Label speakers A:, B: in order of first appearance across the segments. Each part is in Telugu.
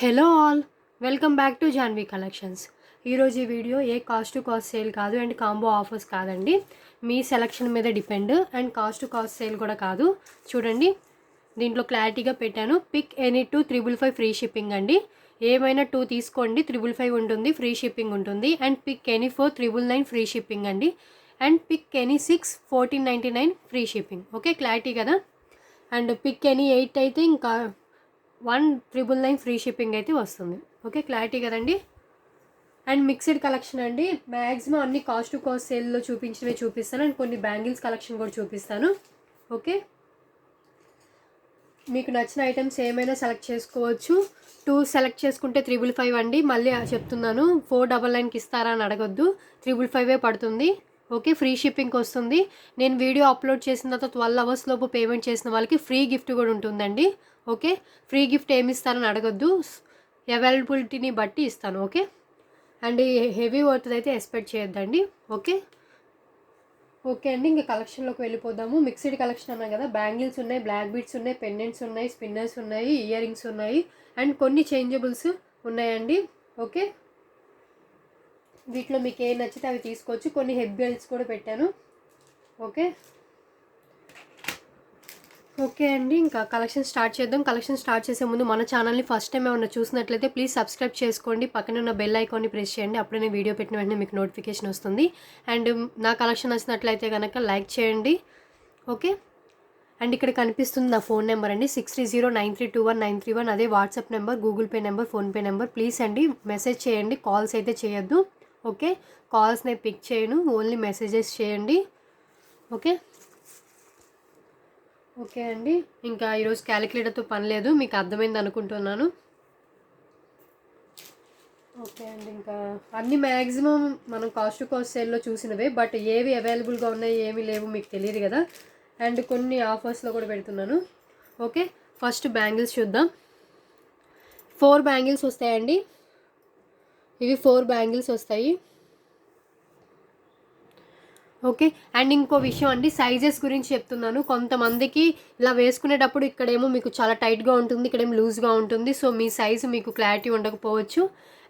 A: Hello all, welcome back to Janhvi collections. ఈరోజు ఈ video A cost to cost sale కాదు అండ్ కాంబో ఆఫర్స్ కాదండి. మీ సెలక్షన్ మీద depend and cost to cost sale కూడా కాదు. చూడండి, దీంట్లో క్లారిటీగా పెట్టాను. పిక్ ఎనీ 2 555 ఫ్రీ షిప్పింగ్ అండి. ఏమైనా 2 తీసుకోండి, 555 ఉంటుంది, ఫ్రీ షిప్పింగ్ ఉంటుంది. And pick any 4 999 free shipping అండి. And pick any 6 1499 free shipping. Okay, clarity కదా. అండ్ పిక్ ఎనీ 8 అయితే ఇంకా 1999 ఫ్రీ షిప్పింగ్ అయితే వస్తుంది. ఓకే, క్లారిటీ కదండి. అండ్ మిక్స్డ్ కలెక్షన్ అండి. మ్యాక్సిమం అన్ని కాస్ట్ టు కాస్ట్ సేల్లో చూపించినవి చూపిస్తాను అండ్ కొన్ని బ్యాంగిల్స్ కలెక్షన్ కూడా చూపిస్తాను. ఓకే, మీకు నచ్చిన ఐటమ్స్ ఏమైనా సెలెక్ట్ చేసుకోవచ్చు. 2 సెలెక్ట్ చేసుకుంటే 555 అండి. మళ్ళీ చెప్తున్నాను, 499కి ఇస్తారా అని అడగొద్దు, 555 పడుతుంది. ఓకే, ఫ్రీ షిప్పింగ్కి వస్తుంది. నేను వీడియో అప్లోడ్ చేసిన తర్వాత 12 అవర్స్ లోపు పేమెంట్ చేసిన వాళ్ళకి ఫ్రీ గిఫ్ట్ కూడా ఉంటుందండి. ఓకే, ఫ్రీ గిఫ్ట్ ఏమి ఇస్తారని అడగొద్దు, అవైలబిలిటీని బట్టి ఇస్తాను. ఓకే, అండ్ హెవీ వర్త్ అయితే ఎక్స్పెక్ట్ చేయొద్దండి. ఓకే ఓకే అండి, ఇంకా కలెక్షన్లోకి వెళ్ళిపోదాము. మిక్స్డ్ కలెక్షన్ అన్నాం కదా. బ్యాంగిల్స్ ఉన్నాయి, బ్లాక్ బీడ్స్ ఉన్నాయి, పెండెంట్స్ ఉన్నాయి, స్పిన్నర్స్ ఉన్నాయి, ఇయర్ రింగ్స్ ఉన్నాయి అండ్ కొన్ని చేంజబుల్స్ ఉన్నాయండి. ఓకే, వీటిలో మీకు ఏం నచ్చితే అవి తీసుకోవచ్చు. కొన్ని హెడ్ బెల్ట్స్ కూడా పెట్టాను. ఓకే ఓకే అండి, ఇంకా కలెక్షన్ స్టార్ట్ చేద్దాం. కలెక్షన్ స్టార్ట్ చేసే ముందు మన ఛానల్ని ఫస్ట్ టైం ఏమన్నా చూసినట్లయితే ప్లీజ్ సబ్స్క్రైబ్ చేసుకోండి. పక్కన ఉన్న బెల్ ఐకాన్ని ప్రెస్ చేయండి, అప్పుడే నేను వీడియో పెట్టిన వెంటనే మీకు నోటిఫికేషన్ వస్తుంది. అండ్ నా కలెక్షన్ నచ్చినట్లయితే కనుక లైక్ చేయండి. ఓకే, అండ్ ఇక్కడ కనిపిస్తుంది నా ఫోన్ నెంబర్ అండి, 6309321931. అదే WhatsApp number, Google pay number, PhonePe number. Please అండి మెసేజ్ చేయండి, కాల్స్ అయితే చేయొద్దు. ఓకే, కాల్స్ నేను పిక్ చేయను, ఓన్లీ మెసేజెస్ చేయండి. ఓకే ఓకే అండి, ఇంకా ఈరోజు క్యాలిక్యులేటర్తో పని లేదు, మీకు అర్థమైంది అనుకుంటున్నాను. ఓకే అండి, ఇంకా అన్ని మ్యాక్సిమం మనం కాస్ట్ టు కాస్ట్ సేల్లో చూసినవే, బట్ ఏవి అవైలబుల్గా ఉన్నాయి ఏమి లేవు మీకు తెలియదు కదా. అండ్ కొన్ని ఆఫర్స్లో కూడా పెడుతున్నాను. ఓకే, ఫస్ట్ బ్యాంగిల్స్ చూద్దాం. 4 బ్యాంగిల్స్ వస్తాయండి. ఇవి 4 బ్యాంగిల్స్ వస్తాయి. ఓకే, అండ్ ఇంకో విషయం అండి, సైజెస్ గురించి చెప్తున్నాను. కొంతమందికి ఇలా వేసుకునేటప్పుడు ఇక్కడేమో మీకు చాలా టైట్గా ఉంటుంది, ఇక్కడేమో లూజ్గా ఉంటుంది. సో మీ సైజు మీకు క్లారిటీ ఉండకపోవచ్చు.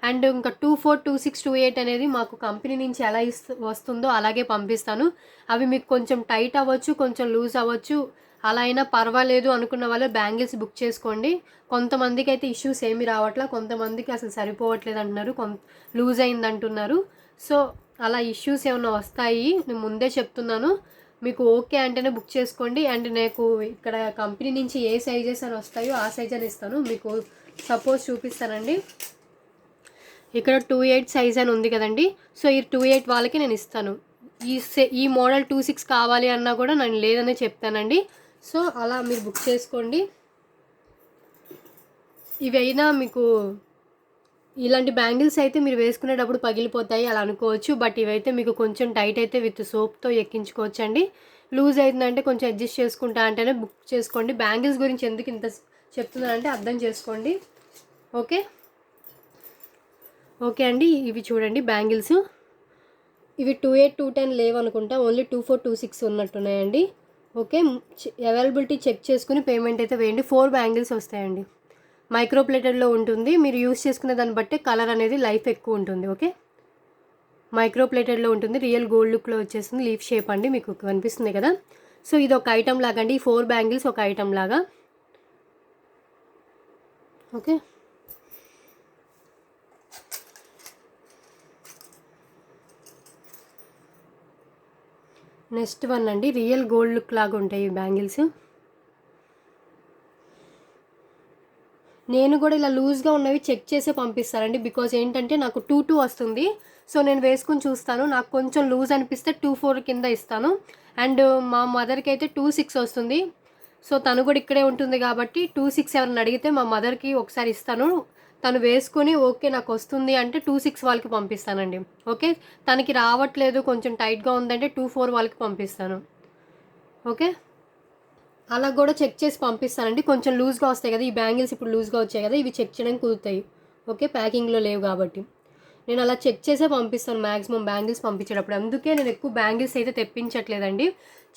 A: అండ్ ఇంకా 24, 26, 28 అనేది మాకు కంపెనీ నుంచి ఎలా వస్తుందో అలాగే పంపిస్తాను. అవి మీకు కొంచెం టైట్ అవ్వచ్చు, కొంచెం లూజ్ అవ్వచ్చు, అలా అయినా పర్వాలేదు అనుకున్న వాళ్ళు బ్యాంగిల్స్ బుక్ చేసుకోండి. కొంతమందికి అయితే ఇష్యూస్ ఏమి రావట్లా, కొంతమందికి అసలు సరిపోవట్లేదు అంటున్నారు, లూజ్ అయింది అంటున్నారు. సో అలా ఇష్యూస్ ఏమైనా వస్తాయి, నేను ముందే చెప్తున్నాను. మీకు ఓకే అంటేనే బుక్ చేసుకోండి. అండ్ నాకు ఇక్కడ కంపెనీ నుంచి ఏ సైజెస్ అని వస్తాయో ఆ సైజ్ అని ఇస్తాను. మీకు సపోజ్ చూపిస్తానండి, ఇక్కడ 28 సైజ్ అని ఉంది కదండి. సో ఈ 28 వాళ్ళకి నేను ఇస్తాను. ఈ మోడల్ 26 కావాలి అన్నా కూడా నేను లేదనే చెప్తానండి. సో అలా మీరు బుక్ చేసుకోండి. ఇవైనా మీకు ఇలాంటి బ్యాంగిల్స్ అయితే మీరు వేసుకునేటప్పుడు పగిలిపోతాయి అలా అనుకోవచ్చు, బట్ ఇవైతే మీకు కొంచెం టైట్ అయితే విత్ సోప్తో ఎక్కించుకోవచ్చు అండి. లూజ్ అవుతుందంటే కొంచెం అడ్జస్ట్ చేసుకుంటా అంటేనే బుక్ చేసుకోండి. బ్యాంగిల్స్ గురించి ఎందుకు ఇంత చెప్తున్నానంటే అర్థం చేసుకోండి. ఓకే ఓకే అండి, ఇవి చూడండి బ్యాంగిల్స్. ఇవి 28, 210 లేవనుకుంటా, ఓన్లీ 24, 26 ఉన్నట్టున్నాయండి. ఓకే, అవైలబిలిటీ చెక్ చేసుకుని పేమెంట్ అయితే వేయండి. 4 బ్యాంగిల్స్ వస్తాయండి. మైక్రో ప్లేటెడ్లో ఉంటుంది, మీరు యూస్ చేసుకునే దాన్ని బట్టి కలర్ అనేది లైఫ్ ఎక్కువ ఉంటుంది. ఓకే, మైక్రో ప్లేటెడ్లో ఉంటుంది, రియల్ గోల్డ్ లుక్లో వచ్చేస్తుంది, లీఫ్ షేప్ అండి, మీకు కనిపిస్తుంది కదా. సో ఇది ఒక ఐటమ్ లాగా అండి, 4 బ్యాంగిల్స్ ఒక ఐటమ్ లాగా. ఓకే, నెక్స్ట్ వన్ అండి, రియల్ గోల్డ్ లుక్ లాగా ఉంటాయి ఈ బ్యాంగిల్స్. నేను కూడా ఇలా లూజ్గా ఉన్నవి చెక్ చేసే పంపిస్తానండి, బికాజ్ ఏంటంటే నాకు 2 వస్తుంది. సో నేను వేసుకుని చూస్తాను, నాకు కొంచెం లూజ్ అనిపిస్తే 24 కింద ఇస్తాను. అండ్ మా మదర్కి అయితే 26 వస్తుంది. సో తను కూడా ఇక్కడే ఉంటుంది కాబట్టి 26 ఎవరిని అడిగితే మా మదర్కి ఒకసారి ఇస్తాను. తను వేసుకొని ఓకే నాకు వస్తుంది అంటే 26 వాళ్ళకి పంపిస్తానండి. ఓకే, తనకి రావట్లేదు కొంచెం టైట్గా ఉందంటే 24 వాళ్ళకి పంపిస్తాను. ఓకే, అలా కూడా చెక్ చేసి పంపిస్తానండి. కొంచెం లూజ్గా వస్తాయి కదా ఈ బ్యాంగిల్స్, ఇప్పుడు లూజ్గా వచ్చాయి కదా, ఇవి చెక్ చేయడానికి కుదురుతాయి. ఓకే, ప్యాకింగ్లో లేవు కాబట్టి నేను అలా చెక్ చేసే పంపిస్తాను మ్యాక్సిమం బ్యాంగిల్స్ పంపించేటప్పుడు. అందుకే నేను ఎక్కువ బ్యాంగిల్స్ అయితే తెప్పించట్లేదండి.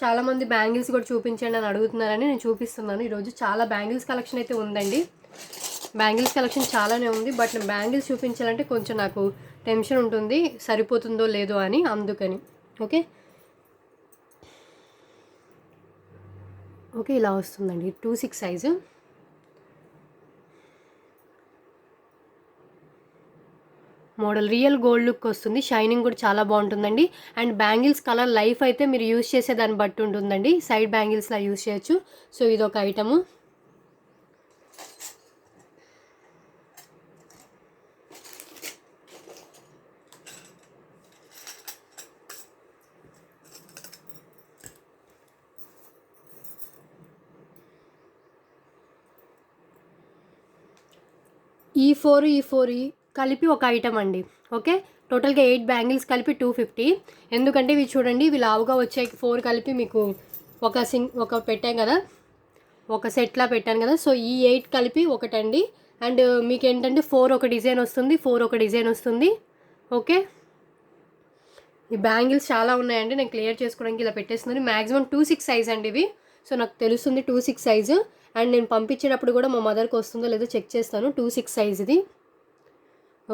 A: చాలామంది బ్యాంగిల్స్ కూడా చూపించండి అని అడుగుతున్నారని నేను చూపిస్తున్నాను. ఈరోజు చాలా బ్యాంగిల్స్ కలెక్షన్ అయితే ఉందండి. బ్యాంగిల్స్ కలెక్షన్ చాలానే ఉంది, బట్ నేను బ్యాంగిల్స్ చూపించాలంటే కొంచెం నాకు టెన్షన్ ఉంటుంది సరిపోతుందో లేదో అని, అందుకని. ఓకే ఓకే ఇలా వస్తుందండి 26 size. Model real gold look వస్తుంది, షైనింగ్ కూడా చాలా బాగుంటుందండి. అండ్ బ్యాంగిల్స్ కలర్ లైఫ్ అయితే మీరు యూజ్ చేసే దాన్ని బట్టి ఉంటుందండి, సైడ్ బ్యాంగిల్స్లా యూజ్ చేయొచ్చు. సో ఇదొక ఐటము. ఈ 4 కలిపి ఒక ఐటమ్ అండి. ఓకే టోటల్గా 8 బ్యాంగిల్స్ కలిపి 250. ఎందుకంటే ఇవి చూడండి, ఇవి లావుగా వచ్చాయి. 4 కలిపి మీకు ఒక పెట్టాం కదా, ఒక సెట్లా పెట్టాను కదా. సో ఈ 8 కలిపి ఒకటండి. అండ్ మీకు ఏంటంటే 4 ఒక డిజైన్ వస్తుంది, 4 ఒక డిజైన్ వస్తుంది. ఓకే ఈ బ్యాంగిల్స్ చాలా ఉన్నాయండి, నేను క్లియర్ చేసుకోవడానికి ఇలా పెట్టేస్తున్నాను. మ్యాక్సిమం 26 సైజ్ అండి ఇవి. సో నాకు తెలుస్తుంది 26 సైజు. అండ్ నేను పంపించేటప్పుడు కూడా మా మదర్కి వస్తుందో లేదో చెక్ చేస్తాను. 26 సైజ్ ఇది.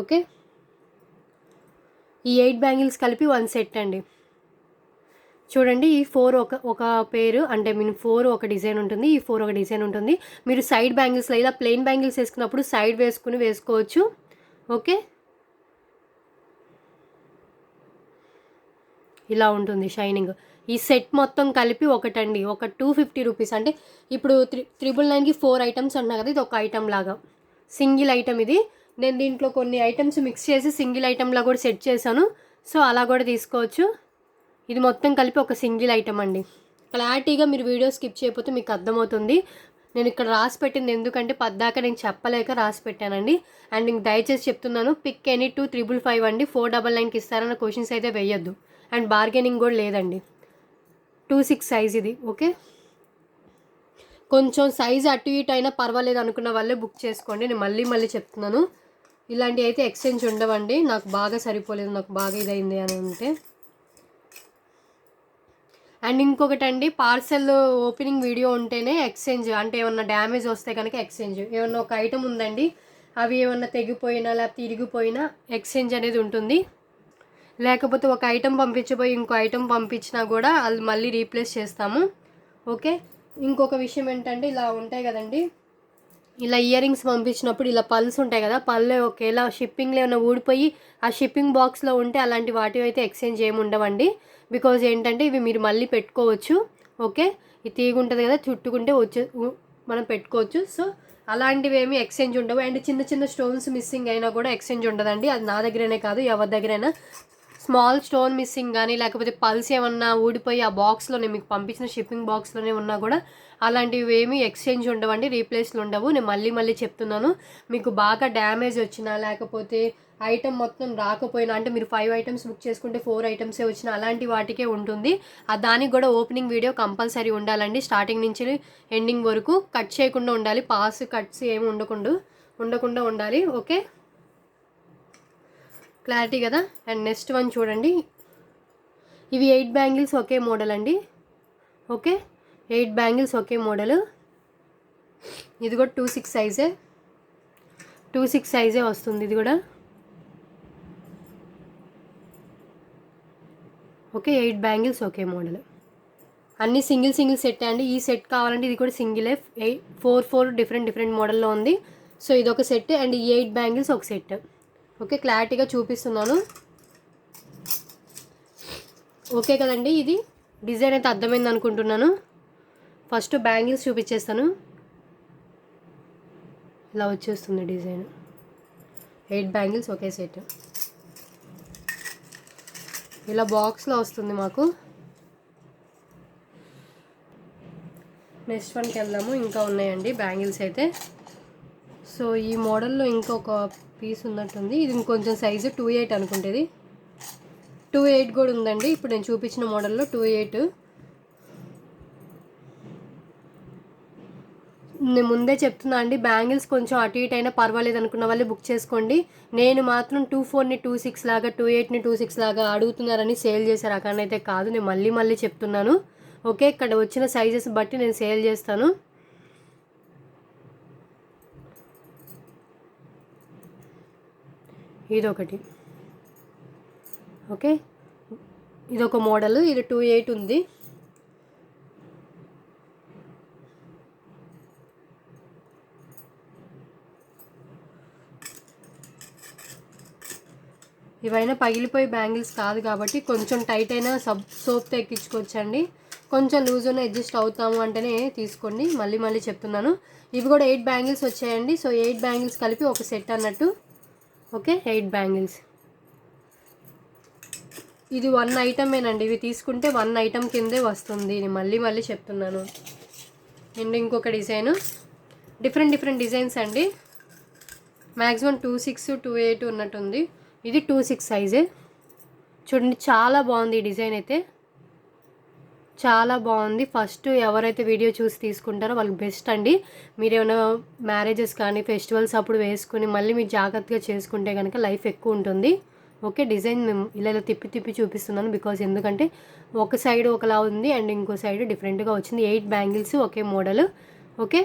A: ఓకే ఈ 8 బ్యాంగిల్స్ కలిపి 1 సెట్ అండి. చూడండి ఈ 4 ఒక పేరు, అంటే మీన్ 4 ఒక డిజైన్ ఉంటుంది, ఈ 4 ఒక డిజైన్ ఉంటుంది. మీరు సైడ్ బ్యాంగిల్స్లో ఇలా ప్లెయిన్ బ్యాంగిల్స్ వేసుకున్నప్పుడు సైడ్ వేసుకోవచ్చు. ఓకే ఇలా ఉంటుంది షైనింగ్. ఈ సెట్ మొత్తం కలిపి ఒకటండి, ఒక 250 రూపీస్. అంటే ఇప్పుడు 999కి 4 ఐటమ్స్ అంటున్నా కదా, ఇది ఒక ఐటమ్ లాగా సింగిల్ ఐటమ్ ఇది. నేను దీంట్లో కొన్ని ఐటమ్స్ మిక్స్ చేసి సింగిల్ ఐటమ్లా కూడా సెట్ చేశాను. సో అలా కూడా తీసుకోవచ్చు. ఇది మొత్తం కలిపి ఒక సింగిల్ ఐటమ్ అండి. క్లారిటీగా మీరు వీడియో స్కిప్ చేయకపోతే మీకు అర్థమవుతుంది. నేను ఇక్కడ రాసి పెట్టింది ఎందుకంటే పద్దాక నేను చెప్పలేక రాసి పెట్టానండి. అండ్ ఇంక దయచేసి చెప్తున్నాను, పిక్ ఎనీ 2555 అండి. 499కి ఇస్తారన్న క్వశ్చన్స్ అయితే వేయొద్దు. అండ్ బార్గెనింగ్ కూడా లేదండి. 26 సైజ్ ఇది. ఓకే కొంచెం సైజ్ అటు ఇటు అయినా పర్వాలేదు అనుకున్న వాళ్ళే బుక్ చేసుకోండి. నేను మళ్ళీ చెప్తున్నాను, ఇలాంటివి అయితే ఎక్స్చేంజ్ ఉండవండి. నాకు బాగా సరిపోలేదు, నాకు బాగా ఇదైంది అని అంటే. అండ్ ఇంకొకటి అండి, పార్సెల్ ఓపెనింగ్ వీడియో ఉంటేనే ఎక్స్చేంజ్, అంటే ఏమన్నా డ్యామేజ్ వస్తే కనుక ఎక్స్చేంజ్. ఏమన్నా ఒక ఐటమ్ ఉందండి, అవి ఏమన్నా తెగిపోయినా లేకపోతే ఇరిగిపోయినా ఎక్స్చేంజ్ అనేది ఉంటుంది. లేకపోతే ఒక ఐటమ్ పంపించబోయి ఇంకో ఐటమ్ పంపించినా కూడా అది మళ్ళీ రీప్లేస్ చేస్తాము. ఓకే ఇంకొక విషయం ఏంటంటే, ఇలా ఉంటాయి కదండి, ఇలా ఇయర్ రింగ్స్ పంపించినప్పుడు ఇలా పల్స్ ఉంటాయి కదా, పళ్ళు ఒకేలా షిప్పింగ్లో ఏమైనా ఊడిపోయి ఆ షిప్పింగ్ బాక్స్లో ఉంటే అలాంటి వాటివి అయితే ఎక్స్చేంజ్ ఏమి ఉండవండి. బికాజ్ ఏంటంటే ఇవి మీరు మళ్ళీ పెట్టుకోవచ్చు. ఓకే ఇది తీగుంటుంది కదా, చుట్టుకుంటే మనం పెట్టుకోవచ్చు. సో అలాంటివి ఏమి ఎక్స్చేంజ్ ఉండవు. అండ్ చిన్న స్టోన్స్ మిస్సింగ్ అయినా కూడా ఎక్స్చేంజ్ ఉండదండి. అది నా దగ్గరనే కాదు, ఎవరి దగ్గరైనా స్మాల్ స్టోన్ మిస్సింగ్ కానీ లేకపోతే పల్స్ ఏమన్నా ఊడిపోయి ఆ బాక్స్లోనే మీకు పంపించిన షిప్పింగ్ బాక్స్లోనే ఉన్నా కూడా అలాంటివి ఏమీ ఎక్స్చేంజ్ ఉండవండి, రీప్లేస్లు ఉండవు. నేను మళ్ళీ చెప్తున్నాను, మీకు బాగా డ్యామేజ్ వచ్చినా లేకపోతే ఐటమ్ మొత్తం రాకపోయినా, అంటే మీరు 5 ఐటమ్స్ బుక్ చేసుకుంటే 4 ఐటమ్సే వచ్చినా అలాంటి వాటికే ఉంటుంది. దానికి కూడా ఓపెనింగ్ వీడియో కంపల్సరీ ఉండాలండి. స్టార్టింగ్ నుంచి ఎండింగ్ వరకు కట్ చేయకుండా ఉండాలి, కట్స్ ఏమి ఉండకుండా ఉండాలి. ఓకే క్లారిటీ కదా. అండ్ నెక్స్ట్ వన్ చూడండి, ఇవి 8 బ్యాంగిల్స్ ఒకే మోడల్ అండి. ఓకే 8 బ్యాంగిల్స్ ఒకే మోడల్. ఇది కూడా 26 సైజే వస్తుంది ఇది కూడా. ఓకే 8 బ్యాంగిల్స్ ఒకే మోడల్, అన్నీ సింగిల్ సెట్ అండి. ఈ సెట్ కావాలంటే ఇది కూడా సింగిలే, 4 డిఫరెంట్ మోడల్లో ఉంది. సో ఇది ఒక సెట్ అండ్ ఈ 8 బ్యాంగిల్స్ ఒక సెట్. ఓకే క్లారిటీగా చూపిస్తున్నాను. ఓకే కదండి, ఇది డిజైన్ అయితే అర్థమైంది అనుకుంటున్నాను. ఫస్ట్ బ్యాంగిల్స్ చూపించేస్తాను. ఇలా వచ్చేస్తుంది డిజైన్, 8 బ్యాంగిల్స్ ఒకే సెట్. ఇలా బాక్స్లో వస్తుంది మాకు. నెక్స్ట్ వన్కి వెళ్దాము, ఇంకా ఉన్నాయండి బ్యాంగిల్స్ అయితే. సో ఈ మోడల్లో ఇంకొక పీస్ ఉన్నట్టుంది, ఇది ఇంకొంచెం సైజు 28 అనుకుంటేది. 28 కూడా ఉందండి, ఇప్పుడు నేను చూపించిన మోడల్లో 28. నేను ముందే చెప్తున్నా అండి, బ్యాంగిల్స్ కొంచెం అటు ఇటు అయినా పర్వాలేదు అనుకున్న వాళ్ళే బుక్ చేసుకోండి. నేను మాత్రం 24ని 26 లాగా 28ని 26 లాగా అడుగుతున్నారని సేల్ చేసే రకాన్ని అయితే కాదు. నేను మళ్ళీ చెప్తున్నాను. ఓకే ఇక్కడ వచ్చిన సైజెస్ బట్టి నేను సేల్ చేస్తాను. ఇదొకటి. ఓకే, ఇదొక మోడల్. ఇది 28 ఉంది. ఇవైనా పగిలిపోయి బ్యాంగిల్స్ కాదు కాబట్టి కొంచెం టైట్ అయినా సోప్తో ఎక్కించుకోవచ్చండి. కొంచెం లూజ్ ఉన్న అడ్జస్ట్ అవుతాము అంటేనే తీసుకోండి. మళ్ళీ మళ్ళీ చెప్తున్నాను. ఇవి కూడా 8 బ్యాంగిల్స్ వచ్చాయండి. సో 8 బ్యాంగిల్స్ కలిపి ఒక సెట్ అన్నట్టు. Okay, 8 bangles. ఇది 1 ఐటమేనండి. ఇవి తీసుకుంటే 1 ఐటమ్ కిందే వస్తుంది. నేను మళ్ళీ మళ్ళీ చెప్తున్నాను. అండ్ ఇంకొక డిజైను, డిఫరెంట్ డిజైన్స్ అండి. మ్యాక్సిమం 26, 28 ఉన్నట్టుంది. ఇది 26 సైజే. చూడండి, చాలా బాగుంది ఈ డిజైన్ అయితే, చాలా బాగుంది. ఫస్ట్ ఎవరైతే వీడియో చూసి తీసుకుంటారో వాళ్ళకి బెస్ట్ అండి. మీరు ఏమైనా మ్యారేజెస్ కానీ ఫెస్టివల్స్ అప్పుడు వేసుకుని మళ్ళీ మీరు జాగ్రత్తగా చేసుకుంటే కనుక లైఫ్ ఎక్కువ ఉంటుంది. ఓకే, డిజైన్ మేము ఇలా తిప్పి తిప్పి చూపిస్తున్నాను బికాజ్ ఎందుకంటే ఒక సైడ్ ఒకలా ఉంది అండ్ ఇంకో సైడ్ డిఫరెంట్గా వచ్చింది. 8 బ్యాంగిల్స్ ఒకే మోడల్. ఓకే,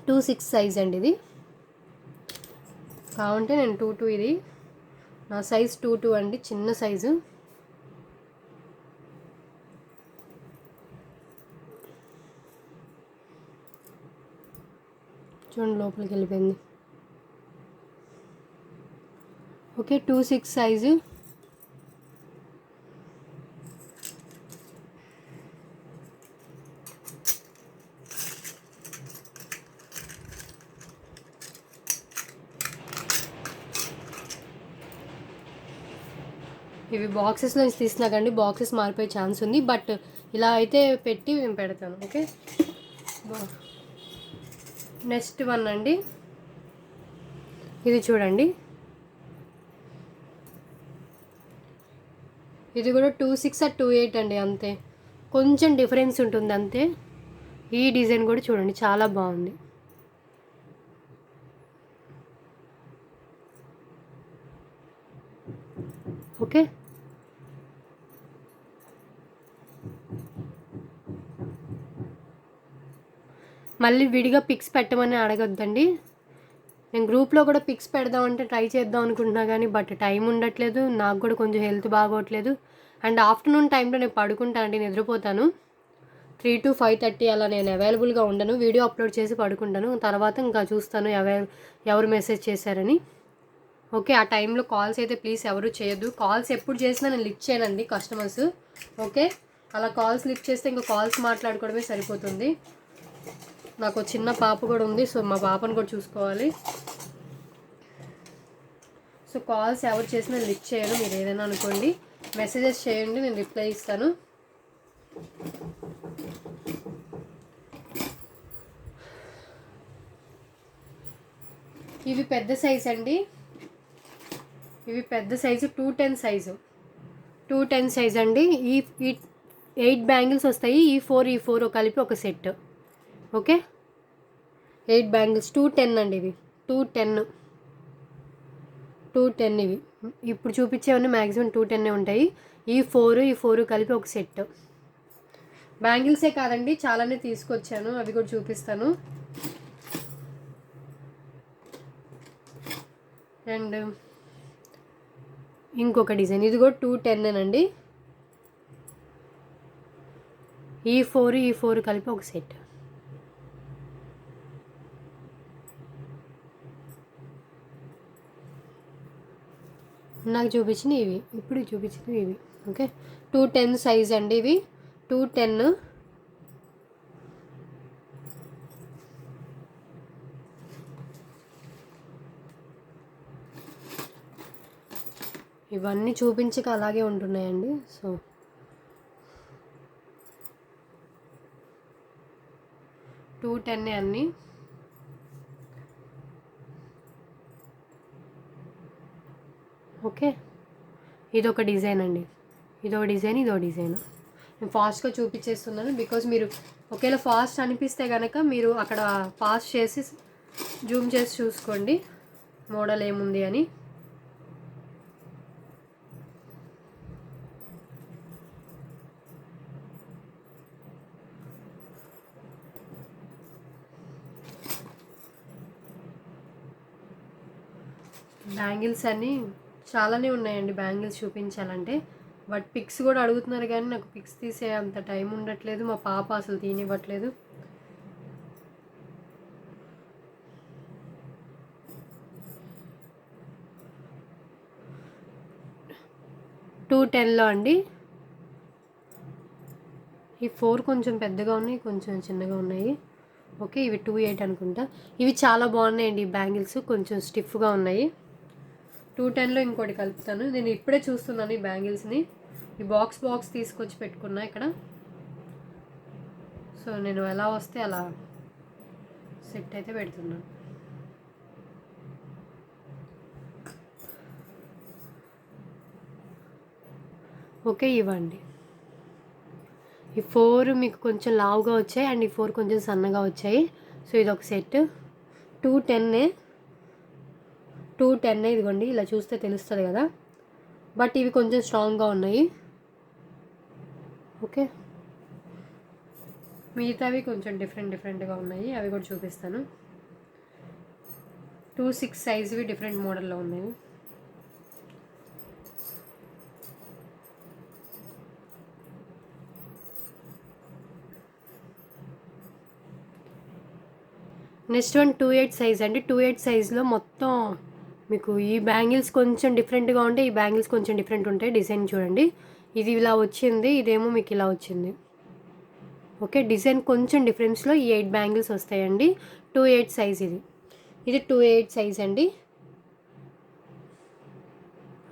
A: 26 సైజ్ అండి ఇది. కావంటే నేను 22, ఇది నా సైజ్ 22 అండి, చిన్న సైజు. చూడండి లోపలికి వెళ్ళిపోయింది. Okay, 26 size. ఇవి బాక్సెస్లో తీసినా కండి బాక్సెస్ మారిపోయే ఛాన్స్ ఉంది. బట్ ఇలా అయితే పెట్టి నేను పెడతాను. ఓకే, నెక్స్ట్ వన్ అండి. ఇది చూడండి, ఇది కూడా 26 or 28 అండి, అంతే. కొంచెం డిఫరెన్స్ ఉంటుంది అంతే. ఈ డిజైన్ కూడా చూడండి చాలా బాగుంది. ఓకే, మళ్ళీ విడిగా పిక్స్ పెట్టమని అడగొద్దండి. నేను గ్రూప్లో కూడా పిక్స్ పెడదామంటే ట్రై చేద్దాం అనుకుంటున్నా కానీ బట్ టైం ఉండట్లేదు. నాకు కూడా కొంచెం హెల్త్ బాగోట్లేదు. అండ్ ఆఫ్టర్నూన్ టైంలో నేను పడుకుంటానండి, నిద్రపోతాను. 3 to 5:30 అలా నేను అవైలబుల్గా ఉండను. వీడియో అప్లోడ్ చేసి పడుకుంటాను. తర్వాత ఇంకా చూస్తాను ఎవరు మెసేజ్ చేశారని. ఓకే, ఆ టైంలో కాల్స్ అయితే ప్లీజ్ ఎవరు చేయొద్దు. కాల్స్ ఎప్పుడు చేసినా నేను లిఫ్ట్ చేయనండి కస్టమర్స్. ఓకే, అలా కాల్స్ లిఫ్ట్ చేస్తే ఇంకా కాల్స్ మాట్లాడుకోవడమే సరిపోతుంది. నాకు చిన్న పాప కూడా ఉంది, సో మా పాపను కూడా చూసుకోవాలి. సో కాల్స్ ఎవరు చేసినా లిఫ్ట్ చేయను. మీరు ఏదైనా అనుకోండి, మెసేజెస్ చేయండి, నేను రిప్లై ఇస్తాను. ఇవి పెద్ద సైజ్ అండి. ఇవి పెద్ద సైజు 210 సైజు. 210 సైజ్ అండి. ఈ 8 బ్యాంగిల్స్ వస్తాయి. ఈ 4 కలిపి ఒక సెట్. ఓకే, 8 బ్యాంగిల్స్ 210 అండి. ఇవి 210 ఇవి. ఇప్పుడు చూపించేవన్నీ మ్యాక్సిమం 210 ఉంటాయి. ఈ 4 కలిపి ఒక సెట్. బ్యాంగిల్సే కాదండి, చాలానే తీసుకొచ్చాను, అవి కూడా చూపిస్తాను. అండ్ ఇంకొక డిజైన్, ఇది కూడా 210 అండి. ఈ 4 కలిపి ఒక సెట్. నాకు చూపించినవి ఇవి, ఇప్పుడు చూపించినవి ఇవి. ఓకే, 210 సైజ్ అండి. ఇవి 210. ఇవన్నీ చూపించక అలాగే ఉంటున్నాయండి. సో 210 అన్నీ. ఓకే, ఇదొక డిజైన్ అండి, ఇదొక డిజైన్, ఇదొక డిజైన్. నేను ఫాస్ట్గా చూపించేస్తున్నాను బికాజ్ మీరు ఒకవేళ ఫాస్ట్ అనిపిస్తే కనుక మీరు అక్కడ పాస్ చేసి జూమ్ చేసి చూసుకోండి మోడల్ ఏముంది అని. బ్యాంగిల్స్ అన్నీ చాలానే ఉన్నాయండి బ్యాంగిల్స్ చూపించాలంటే. బట్ పిక్స్ కూడా అడుగుతున్నారు కానీ నాకు పిక్స్ తీసే అంత టైం ఉండట్లేదు. మా పాప అసలు తీనివ్వట్లేదు. $210 అండి. ఈ 4 కొంచెం పెద్దగా ఉన్నాయి, కొంచెం చిన్నగా ఉన్నాయి. ఓకే, ఇవి 28 అనుకుంటా. ఇవి చాలా బాగున్నాయండి ఈ బ్యాంగిల్స్, కొంచెం స్టిఫ్గా ఉన్నాయి. 210లో ఇంకోటి కలుపుతాను. నేను ఇప్పుడే చూస్తున్నాను ఈ బ్యాంగిల్స్ని. ఈ బాక్స్ తీసుకొచ్చి పెట్టుకున్నా ఇక్కడ. సో నేను ఎలా వస్తే అలా సెట్ అయితే పెడుతున్నాను. ఓకే, ఇవ్వండి. ఈ 4 మీకు కొంచెం లావుగా వచ్చాయి అండ్ ఈ 4 కొంచెం సన్నగా వచ్చాయి. సో ఇది ఒక సెట్. 210 ఇదిగోండి, ఇలా చూస్తే తెలుస్తుంది కదా. బట్ ఇవి కొంచెం స్ట్రాంగ్గా ఉన్నాయి. ఓకే, మిగతావి కొంచెం డిఫరెంట్గా ఉన్నాయి, అవి కూడా చూపిస్తాను. 2-6 సైజువి డిఫరెంట్ మోడల్లో ఉన్నాయి. నెక్స్ట్ వన్ 28 సైజ్ అండి. 28 సైజ్లో మొత్తం మీకు ఈ బ్యాంగిల్స్ కొంచెం డిఫరెంట్గా ఉంటే ఈ బ్యాంగిల్స్ కొంచెం డిఫరెంట్ ఉంటాయి. డిజైన్ చూడండి, ఇది ఇలా వచ్చింది, ఇదేమో మీకు ఇలా వచ్చింది. ఓకే, డిజైన్ కొంచెం డిఫరెన్స్లో ఈ 8 బ్యాంగిల్స్ వస్తాయండి. 28 సైజ్ ఇది 28 సైజ్ అండి.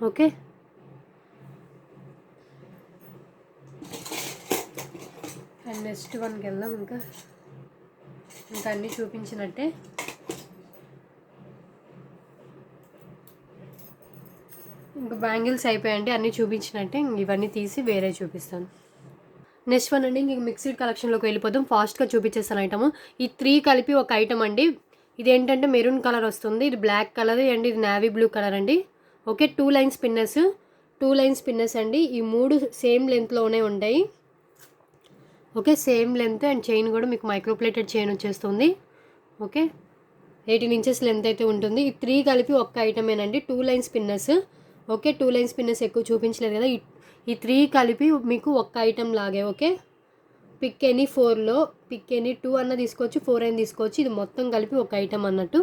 A: ఓకే, అండ్ నెక్స్ట్ వన్కి వెళ్దాం. ఇంకా అన్నీ చూపించినట్టే. ఇంకా బ్యాంగిల్స్ అయిపోయాయండి, అన్నీ చూపించినట్టే. ఇవన్నీ తీసి వేరే చూపిస్తాను. నెక్స్ట్ వన్ అండి, ఇంక మిక్స్డ్ కలెక్షన్లోకి వెళ్ళిపోదాం. ఫాస్ట్గా చూపించేస్తాను ఐటమ్. ఈ 3 కలిపి ఒక ఐటమ్ అండి. ఇదేంటంటే మెరూన్ కలర్ వస్తుంది, ఇది బ్లాక్ కలర్ అండ్ ఇది నావీ బ్లూ కలర్ అండి. ఓకే, 2 లైన్ స్పిన్నర్స్ అండి. ఈ 3 సేమ్ లెంత్లోనే ఉంటాయి. Okay, same length and chain కూడా మీకు మైక్రోప్లేటెడ్ చైన్ వచ్చేస్తుంది. ఓకే, 18 ఇంచెస్ లెంత్ అయితే ఉంటుంది. ఈ 3 కలిపి ఒక్క ఐటమేనండి. 2 line spinners. Okay, 2 line spinners ఎక్కువ చూపించలేదు కదా. ఈ 3 కలిపి మీకు ఒక్క ఐటమ్ లాగే. ఓకే, పిక్ ఎనీ 4లో పిక్ ఎనీ 2 అన్న తీసుకోవచ్చు, 4 అయినా తీసుకోవచ్చు. ఇది మొత్తం కలిపి ఒక ఐటమ్ అన్నట్టు.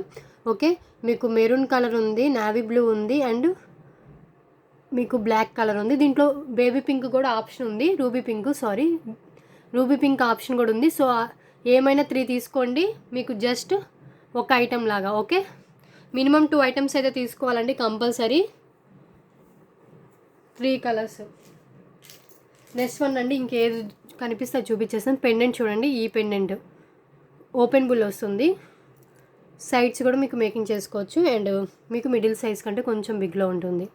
A: ఓకే, మీకు మెరూన్ కలర్ ఉంది, నావీ బ్లూ ఉంది అండ్ మీకు బ్లాక్ కలర్ ఉంది. దీంట్లో బేబీ పింక్ కూడా ఆప్షన్ ఉంది, రూబీ పింక్ ఆప్షన్ కూడా ఉంది. సో ఏమైనా 3 తీసుకోండి, మీకు జస్ట్ ఒక ఐటమ్ లాగా. ఓకే, మినిమం 2 ఐటమ్స్ అయితే తీసుకోవాలండి కంపల్సరీ. 3 కలర్స్. నెక్స్ట్ వన్ అండి, ఇంకేది కనిపిస్తే చూపించేస్తాను. పెండెంట్ చూడండి, ఈ పెండెంట్ ఓపెన్ బుల్ వస్తుంది. సైడ్స్ కూడా మీకు మేకింగ్ చేసుకోవచ్చు అండ్ మీకు మిడిల్ సైజ్ కంటే కొంచెం బిగ్లో ఉంటుంది.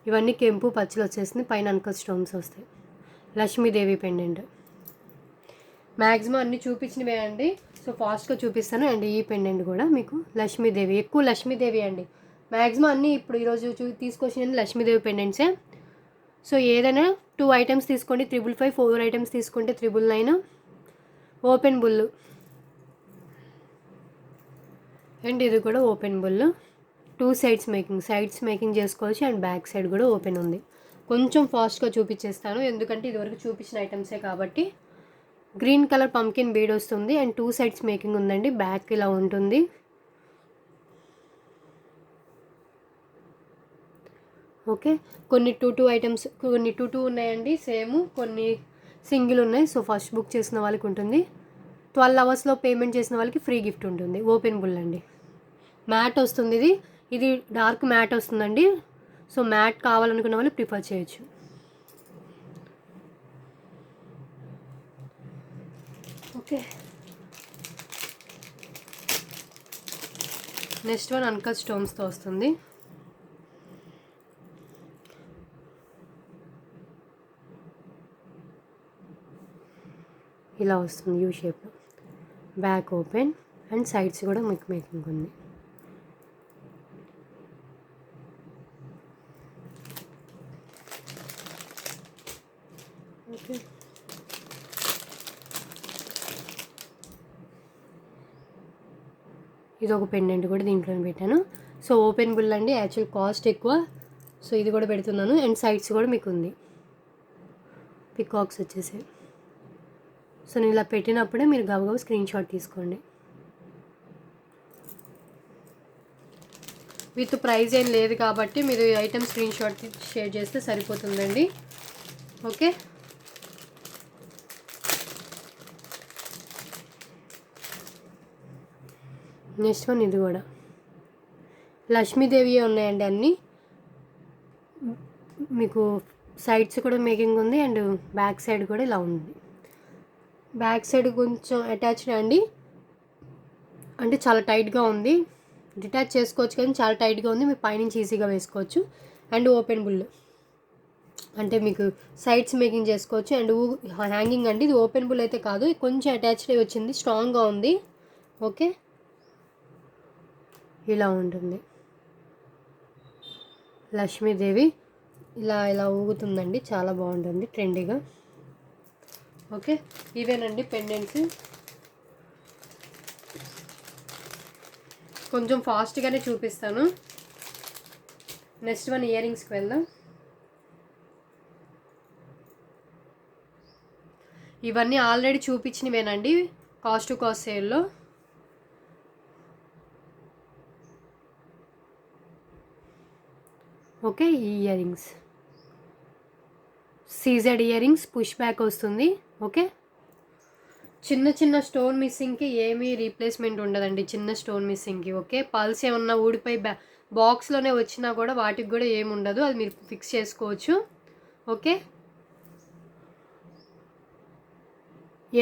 A: ఇవన్నీ కెంపు పచ్చలు వచ్చేసింది, పైన అంకల్ స్టోన్స్ వస్తాయి. లక్ష్మీదేవి పెండెంట్. మ్యాక్సిమం అన్నీ చూపించినవే అండి, సో ఫాస్ట్గా చూపిస్తాను. అండ్ ఈ పెండెంట్ కూడా మీకు లక్ష్మీదేవి, ఎక్కువ లక్ష్మీదేవి అండి. మ్యాక్సిమం అన్నీ ఇప్పుడు ఈరోజు తీసుకొచ్చిన లక్ష్మీదేవి పెండెంట్సే. సో ఏదైనా 2 ఐటమ్స్ తీసుకోండి, 555. 4 ఐటమ్స్ తీసుకుంటే 999. ఓపెన్ బుల్ అండ్ ఇది కూడా ఓపెన్ బుల్. 2 సైడ్స్ మేకింగ్ చేసుకోవచ్చు అండ్ బ్యాక్ సైడ్ కూడా ఓపెన్ ఉంది. కొంచెం ఫాస్ట్గా చూపించేస్తాను ఎందుకంటే ఇదివరకు చూపించిన ఐటమ్సే కాబట్టి. గ్రీన్ కలర్ పంకిన్ బీడ్ వస్తుంది అండ్ 2 సైడ్స్ మేకింగ్ ఉందండి. బ్యాక్ ఇలా ఉంటుంది. ఓకే, కొన్ని 2 ఐటమ్స్, కొన్ని 2 ఉన్నాయండి సేమ్, కొన్ని సింగిల్ ఉన్నాయి. సో ఫస్ట్ బుక్ చేసిన వాళ్ళకి ఉంటుంది. 12 అవర్స్లో పేమెంట్ చేసిన వాళ్ళకి ఫ్రీ గిఫ్ట్ ఉంటుంది. ఓపెన్ బుల్ అండి, మ్యాట్ వస్తుంది. ఇది డార్క్ మ్యాట్ వస్తుందండి. సో మ్యాట్ కావాలనుకున్న వాళ్ళు ప్రిఫర్ చేయొచ్చు. ఓకే, నెక్స్ట్ వన్ అంకల్ స్టోన్స్తో వస్తుంది. ఇలా వస్తుంది యూ షేప్లో. బ్యాక్ ఓపెన్ అండ్ సైడ్స్ కూడా మీకు మేకింగ్ ఉంది. ఓకే, ఇది ఒక పెండెంట్ కూడా దీంట్లోనే పెట్టాను. సో ఓపెన్ బుల్ అండి, యాక్చువల్ కాస్ట్ ఎక్కువ. సో ఇది కూడా పెడుతున్నాను. అండ్ సైడ్స్ కూడా మీకు ఉంది పికాక్స్ వచ్చేసి. సో నేను ఇలా పెట్టినప్పుడే మీరు గబగబా స్క్రీన్ షాట్ తీసుకోండి. విత్ ప్రైస్ ఏం లేదు కాబట్టి మీరు ఐటమ్ స్క్రీన్ షాట్ షేర్ చేస్తే సరిపోతుందండి. ఓకే, నెక్స్ట్ వన్ ఇది కూడా లక్ష్మీదేవి ఉన్నాయండి అన్నీ. మీకు సైడ్స్ కూడా మేకింగ్ ఉంది అండ్ బ్యాక్ సైడ్ కూడా ఇలా ఉంది. బ్యాక్ సైడ్ కొంచెం అటాచ్డ్ అండి, అంటే చాలా టైట్గా ఉంది. డిటాచ్ చేసుకోవచ్చు కానీ చాలా టైట్గా ఉంది, మీరు పైనుంచి ఈజీగా వేసుకోవచ్చు. అండ్ ఓపెన్ బుల్ అంటే మీకు సైడ్స్ మేకింగ్ చేసుకోవచ్చు. అండ్ హ్యాంగింగ్ అండి, ఇది ఓపెన్ బుల్ అయితే కాదు, కొంచెం అటాచ్డ్ వచ్చింది, స్ట్రాంగ్గా ఉంది. ఓకే, ఇలా ఉంటుంది. లక్ష్మీదేవి ఇలా ఇలా ఊగుతుందండి, చాలా బాగుంటుంది ట్రెండీగా. ఓకే, ఇవేనండి పెండెంట్స్. కొంచెం ఫాస్ట్గానే చూపిస్తాను. నెక్స్ట్ వన్ ఇయర్ రింగ్స్కి వెళ్దాం. ఇవన్నీ ఆల్రెడీ చూపించినవేనండి కాస్ట్ టు కాస్ట్ సేల్లో. ఓకే, ఈ ear rings CZ ear rings, push back వస్తుంది. ఓకే, చిన్న చిన్న స్టోన్ మిస్సింగ్కి ఏమీ రీప్లేస్మెంట్ ఉండదండి, చిన్న స్టోన్ మిస్సింగ్కి. ఓకే, పల్స్ ఏమన్నా ఊడిపోయి బాక్స్లోనే వచ్చినా కూడా వాటికి కూడా ఏమి ఉండదు, అది మీరు ఫిక్స్ చేసుకోవచ్చు. ఓకే,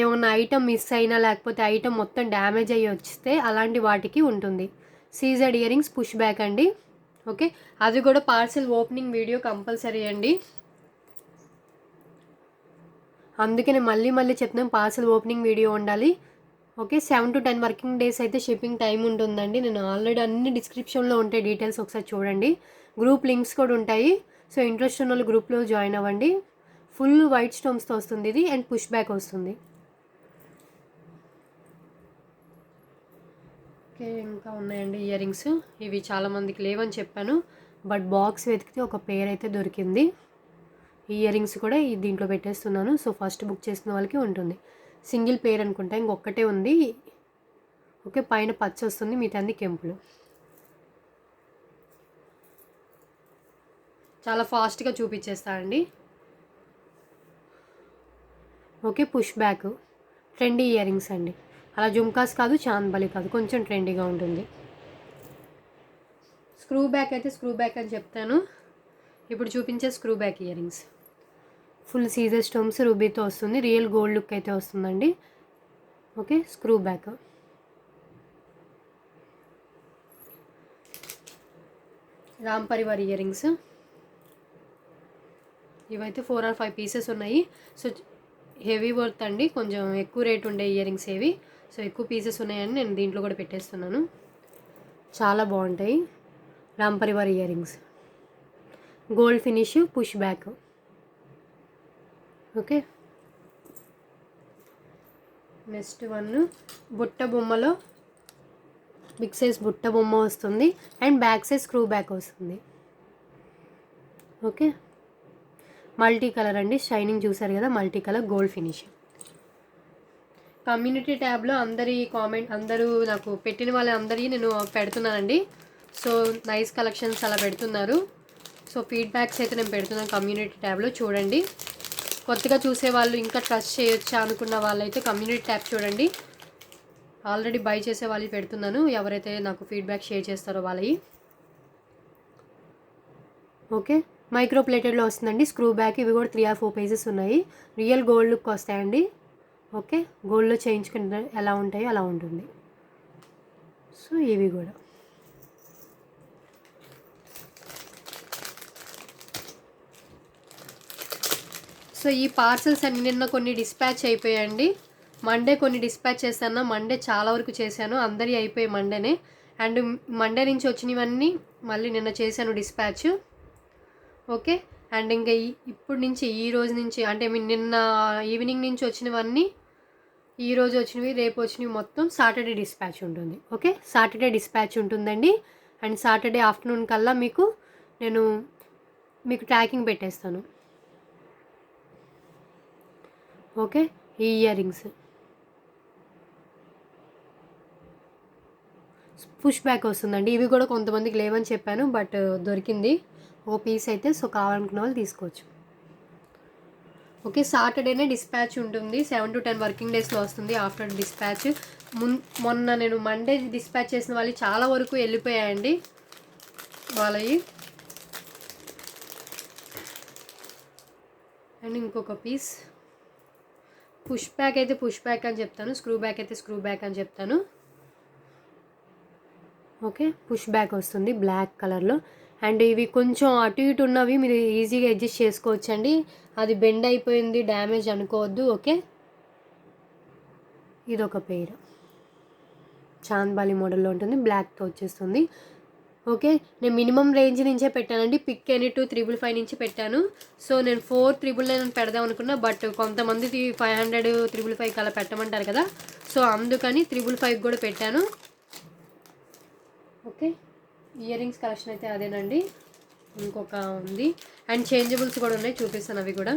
A: ఏమన్నా ఐటమ్ మిస్ అయినా లేకపోతే ఐటమ్ మొత్తం డ్యామేజ్ అయ్యి వస్తే అలాంటి వాటికి ఉంటుంది. CZ ear rings push back అండి. ఓకే, అది కూడా పార్సెల్ ఓపెనింగ్ వీడియో కంపల్సరీ అండి, అందుకని మళ్ళీ చెప్తాం పార్సెల్ ఓపెనింగ్ వీడియో ఉండాలి. ఓకే, 7 to 10 వర్కింగ్ డేస్ అయితే షిప్పింగ్ టైం ఉంటుందండి. నేను ఆల్రెడీ అన్ని డిస్క్రిప్షన్లో ఉంటాయి, డీటెయిల్స్ ఒకసారి చూడండి. గ్రూప్ లింక్స్ కూడా ఉంటాయి. సో ఇంట్రెస్ట్ ఉన్న వాళ్ళు గ్రూప్లో జాయిన్ అవ్వండి. ఫుల్ వైట్ స్టోన్స్తో వస్తుంది ఇది, అండ్ పుష్ బ్యాక్ వస్తుంది. ఓకే, ఇంకా ఉన్నాయండి ఇయర్ రింగ్స్. ఇవి చాలామందికి లేవని చెప్పాను, బట్ బాక్స్ వెతికితే ఒక పేర్ అయితే దొరికింది. ఈ ఇయర్ రింగ్స్ కూడా దీంట్లో పెట్టేస్తున్నాను. సో ఫస్ట్ బుక్ చేసిన వాళ్ళకి ఉంటుంది. సింగిల్ పేర్ అనుకుంటా, ఇంకొక్కటే ఉంది. ఓకే, పైన పచ్చ వస్తుంది, మిగతా అన్ని కెంపులు. చాలా ఫాస్ట్గా చూపించేస్తానండి. Okay, push back trendy earrings అండి, అలా జుమ్కాస్ కాదు, చాందబలి కాదు, కొంచెం ట్రెండీగా ఉంటుంది. స్క్రూ బ్యాక్ అయితే స్క్రూ బ్యాక్ అని చెప్తాను. ఇప్పుడు చూపించే screw back earrings full సీజర్ స్టోన్స్ రూబీతో వస్తుంది, రియల్ గోల్డ్ లుక్ అయితే వస్తుందండి. Okay, screw back. Ram Parivar earrings, ఇవైతే 4 or 5 పీసెస్ ఉన్నాయి. సో హెవీ వర్త్ అండి, కొంచెం ఎక్కువ రేట్ ఉండే ఇయర్ రింగ్స్ ఏవి. సో ఎక్కువ పీసెస్ ఉన్నాయని నేను దీంట్లో కూడా పెట్టేస్తున్నాను. చాలా బాగుంటాయి Ram Parivar earrings, gold finish, push back. Okay, next one బుట్ట బొమ్మలో బిగ్ సైజ్ బుట్ట బొమ్మ వస్తుంది, and back size screw back వస్తుంది. ఓకే, మల్టీ కలర్ అండి, షైనింగ్ చూసారు కదా, multi colour gold finish. Community ట్యాబ్లో అందరూ నాకు పెట్టిన వాళ్ళందరికీ నేను పెడుతున్నానండి. సో నైస్ కలెక్షన్స్ అలా పెడుతున్నారు. సో ఫీడ్బ్యాక్స్ అయితే నేను పెడుతున్నాను కమ్యూనిటీ ట్యాబ్లో, చూడండి. కొత్తగా చూసేవాళ్ళు ఇంకా ట్రస్ట్ చేయొచ్చా అనుకున్న వాళ్ళైతే కమ్యూనిటీ ట్యాబ్ చూడండి. ఆల్రెడీ బై చేసే వాళ్ళు పెడుతున్నాను, ఎవరైతే నాకు ఫీడ్బ్యాక్ షేర్ చేస్తారో వాళ్ళవి. ఓకే, మైక్రో ప్లేటెడ్లో వస్తుందండి స్క్రూ బ్యాక్. ఇవి కూడా 3 or 4 పీసెస్ ఉన్నాయి. రియల్ గోల్డ్ లుక్ వస్తాయండి. ఓకే, గోల్డ్లో చేయించుకుంటే ఎలా ఉంటాయో అలా ఉంటుంది. సో ఇవి కూడా సో ఈ పార్సల్స్ అన్ని నిన్న కొన్ని డిస్పాచ్ అయిపోయాయండి. మండే కొన్ని డిస్పాచ్ చేశాను, మండే చాలా వరకు చేశాను, అందరి అయిపోయాయి మండేనే. అండ్ మండే నుంచి వచ్చినవన్నీ మళ్ళీ నిన్న చేశాను డిస్పాచ్. ఓకే, అండ్ ఇంకా ఇప్పుడు నుంచి ఈ రోజు నుంచి అంటే నిన్న ఈవినింగ్ నుంచి వచ్చినవన్నీ ఈ రోజు వచ్చినవి రేపు వచ్చినవి మొత్తం సాటర్డే డిస్పాచ్ ఉంటుంది. ఓకే, సాటర్డే డిస్పాచ్ ఉంటుందండి. అండ్ సాటర్డే ఆఫ్టర్నూన్ కల్లా నేను మీకు ట్రాకింగ్ పెట్టేస్తాను. ఓకే, ఈ ఇయర్ రింగ్స్ పుష్ బ్యాక్ వస్తుందండి. ఇవి కూడా కొంతమందికి లేవని చెప్పాను, బట్ దొరికింది ఓ పీస్ అయితే. సో కావాలనుకున్న వాళ్ళు తీసుకోవచ్చు. ఓకే, సాటర్డేనే డిస్పాచ్ ఉంటుంది. 7 to 10 వర్కింగ్ డేస్లో వస్తుంది ఆఫ్టర్ డిస్పాచ్. మొన్న నేను మండే డిస్పాచ్ చేసిన వాళ్ళు చాలా వరకు వెళ్ళిపోయాయండి వాళ్ళవి. అండ్ ఇంకొక పీస్ పుష్ బ్యాక్ అయితే పుష్ బ్యాక్ అని చెప్తాను, స్క్రూ బ్యాక్ అయితే స్క్రూ బ్యాక్ అని చెప్తాను. ఓకే, పుష్ బ్యాక్ వస్తుంది బ్లాక్ కలర్లో. అండ్ ఇవి కొంచెం అటు ఇటు ఉన్నవి మీరు ఈజీగా అడ్జస్ట్ చేసుకోవచ్చండి. అది బెండ్ అయిపోయింది డ్యామేజ్ అనుకోవద్దు. ఓకే, ఇదొక పేరు చాంద్బాలి మోడల్లో ఉంటుంది, బ్లాక్తో వచ్చేస్తుంది. ఓకే, నేను మినిమం రేంజ్ నుంచే పెట్టానండి. పిక్ ఎనీ 255 నుంచి పెట్టాను. సో నేను 499 పెడదాం అనుకున్నా, బట్ కొంతమంది 500 555 అలా పెట్టమంటారు కదా, సో అందుకని 555 కూడా పెట్టాను. ఓకే, ఇయర్ రింగ్స్ కలెక్షన్ అయితే అదేనండి. ఇంకొక ఉంది అండ్ చేంజబుల్స్ కూడా ఉన్నాయి, చూపిస్తాను. అవి కూడా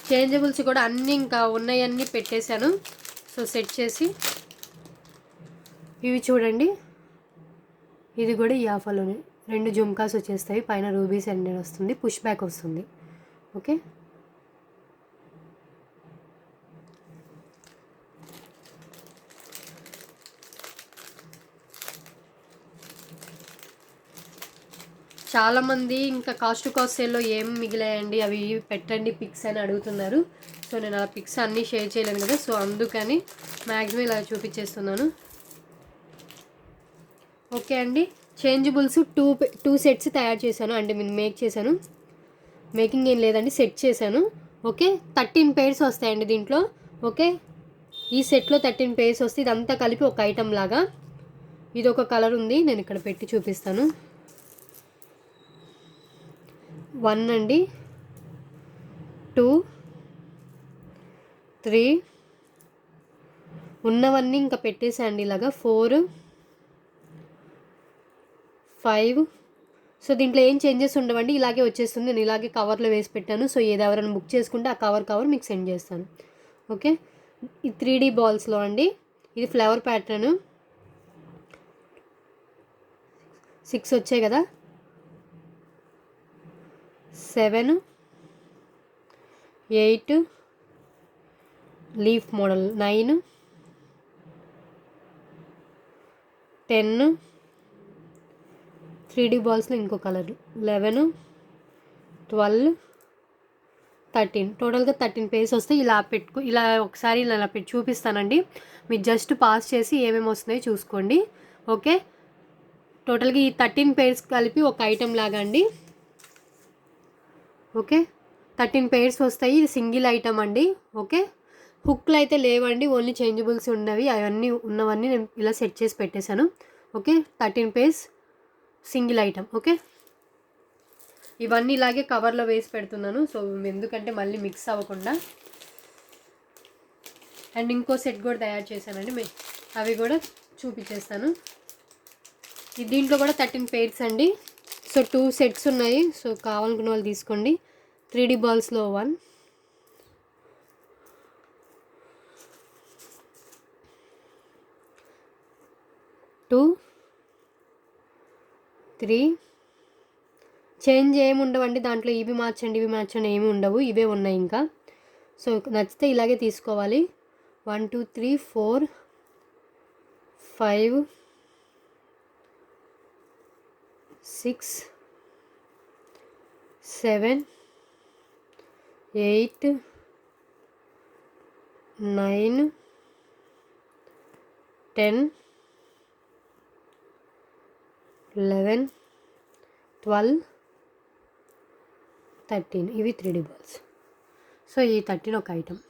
A: చేంజబుల్స్ కూడా అన్నీ ఇంకా ఉన్నాయన్నీ పెట్టేశాను. సో సెట్ చేసి ఇవి చూడండి, ఇది కూడా ఈ ఆఫర్లోనే 2 జుమ్కాస్ వచ్చేస్తాయి, పైన రూబీస్ అండ్ వస్తుంది, పుష్ బ్యాక్ వస్తుంది. ఓకే, చాలామంది ఇంకా కాస్ట్ టు కాస్ట్ సేల్లో ఏం మిగిలాయండి అవి పెట్టండి పిక్స్ అని అడుగుతున్నారు. సో నేను ఆ పిక్స్ అన్నీ షేర్ చేయలేను కదా, సో అందుకని మ్యాక్సిమం ఇలా చూపించేస్తున్నాను. ఓకే అండి, చేంజబుల్స్ టూ సెట్స్ తయారు చేశాను అంటే నేను మేక్ చేశాను. మేకింగ్ ఏం లేదండి, సెట్ చేశాను. ఓకే, 13 పేర్స్ వస్తాయండి దీంట్లో. ఓకే, ఈ సెట్లో 13 పేర్స్ వస్తాయి. ఇదంతా కలిపి ఒక ఐటమ్ లాగా. ఇది ఒక కలర్ ఉంది, నేను ఇక్కడ పెట్టి చూపిస్తాను. 1 అండి, 2, 3 ఉన్నవన్నీ ఇంకా పెట్టేసాయండి ఇలాగా. 4, 5. సో దీంట్లో ఏం చేంజెస్ ఉండవండి, ఇలాగే వచ్చేస్తుంది. నేను ఇలాగే కవర్లో వేసి పెట్టాను. సో ఏది ఎవరైనా బుక్ చేసుకుంటే ఆ కవర్ మీకు సెండ్ చేస్తాను. ఓకే, ఈ 3D బాల్స్లో అండి, ఇది ఫ్లవర్ ప్యాటర్న్ 6 వచ్చాయి కదా, 7, 8 లీఫ్ మోడల్, 9, 10 3D బాల్స్లో ఇంకో కలర్, 11, 12, 13 టోటల్గా 13 పేర్స్ వస్తాయి. ఇలా ఒకసారి ఇలా పెట్టి చూపిస్తానండి. మీరు జస్ట్ పాస్ చేసి ఏమేమి వస్తున్నాయో చూసుకోండి. ఓకే, టోటల్గా ఈ 13 పేర్స్ కలిపి ఒక ఐటెం లాగా అండి. ఓకే, 13 పేర్స్ వస్తాయి. ఇది సింగిల్ ఐటమ్ అండి. ఓకే, హుక్లు అయితే లేవండి, ఓన్లీ చేంజబుల్స్ ఉన్నవి. అవన్నీ ఉన్నవన్నీ నేను ఇలా సెట్ చేసి పెట్టేశాను. Okay, 13 pairs single item. Okay, ఇవన్నీ ఇలాగే కవర్లో వేసి పెడుతున్నాను, సో ఎందుకంటే మళ్ళీ మిక్స్ అవ్వకుండా. అండ్ ఇంకో సెట్ కూడా తయారు చేశానండి, అవి కూడా చూపించేస్తాను. దీంట్లో కూడా 13 పేర్స్ అండి. సో 2 సెట్స్ ఉన్నాయి, సో కావాలనుకున్న వాళ్ళు తీసుకోండి. 3D బాల్స్లో 1, 2, 3. చేంజ్ ఏమి ఉండవండి దాంట్లో, ఇవి మార్చండి ఏమి ఉండవు, ఇవే ఉన్నాయి ఇంకా. సో నచ్చితే ఇలాగే తీసుకోవాలి. 1, 2, 3, 4, 5, 6, 7, 8, 9, 10, 11, 12, 13. ఇవి 3D బాల్స్. సో ఈ 13 ఒక ఐటమ్.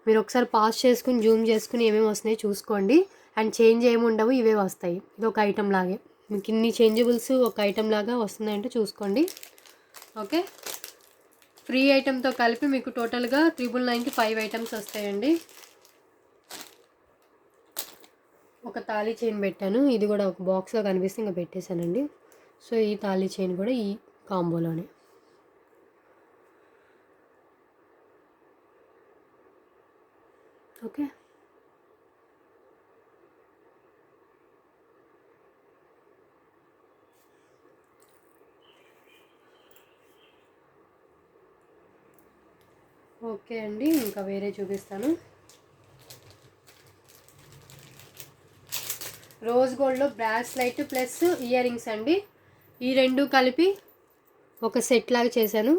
A: మీరు ఒకసారి పాస్ చేసుకుని జూమ్ చేసుకుని ఏమేమి వస్తున్నాయో చూసుకోండి. అండ్ చేంజ్ ఏమి ఉండవు, ఇవే వస్తాయి. ఇది ఒక ఐటమ్ లాగే మీకు ఇన్ని చేంజబుల్స్ ఒక ఐటమ్ లాగా వస్తున్నాయంటే చూసుకోండి. ఓకే, ఫ్రీ ఐటమ్తో కలిపి మీకు టోటల్గా 999కి 5 ఐటమ్స్ వస్తాయండి. ఒక తాళీ చైన్ పెట్టాను, ఇది కూడా ఒక బాక్స్లో కనిపిస్తే ఇంకా పెట్టేశానండి. సో ఈ తాళీ చైన్ కూడా ఈ కాంబోలోనే. ఓకే, ఓకే అండి. ఇంకా వేరే చూపిస్తాను. రోజ్ గోల్డ్లో బ్రాస్లైట్ ప్లస్ ఇయర్ రింగ్స్ అండి. ఈ రెండు కలిపి ఒక సెట్ లాగా చేశాను.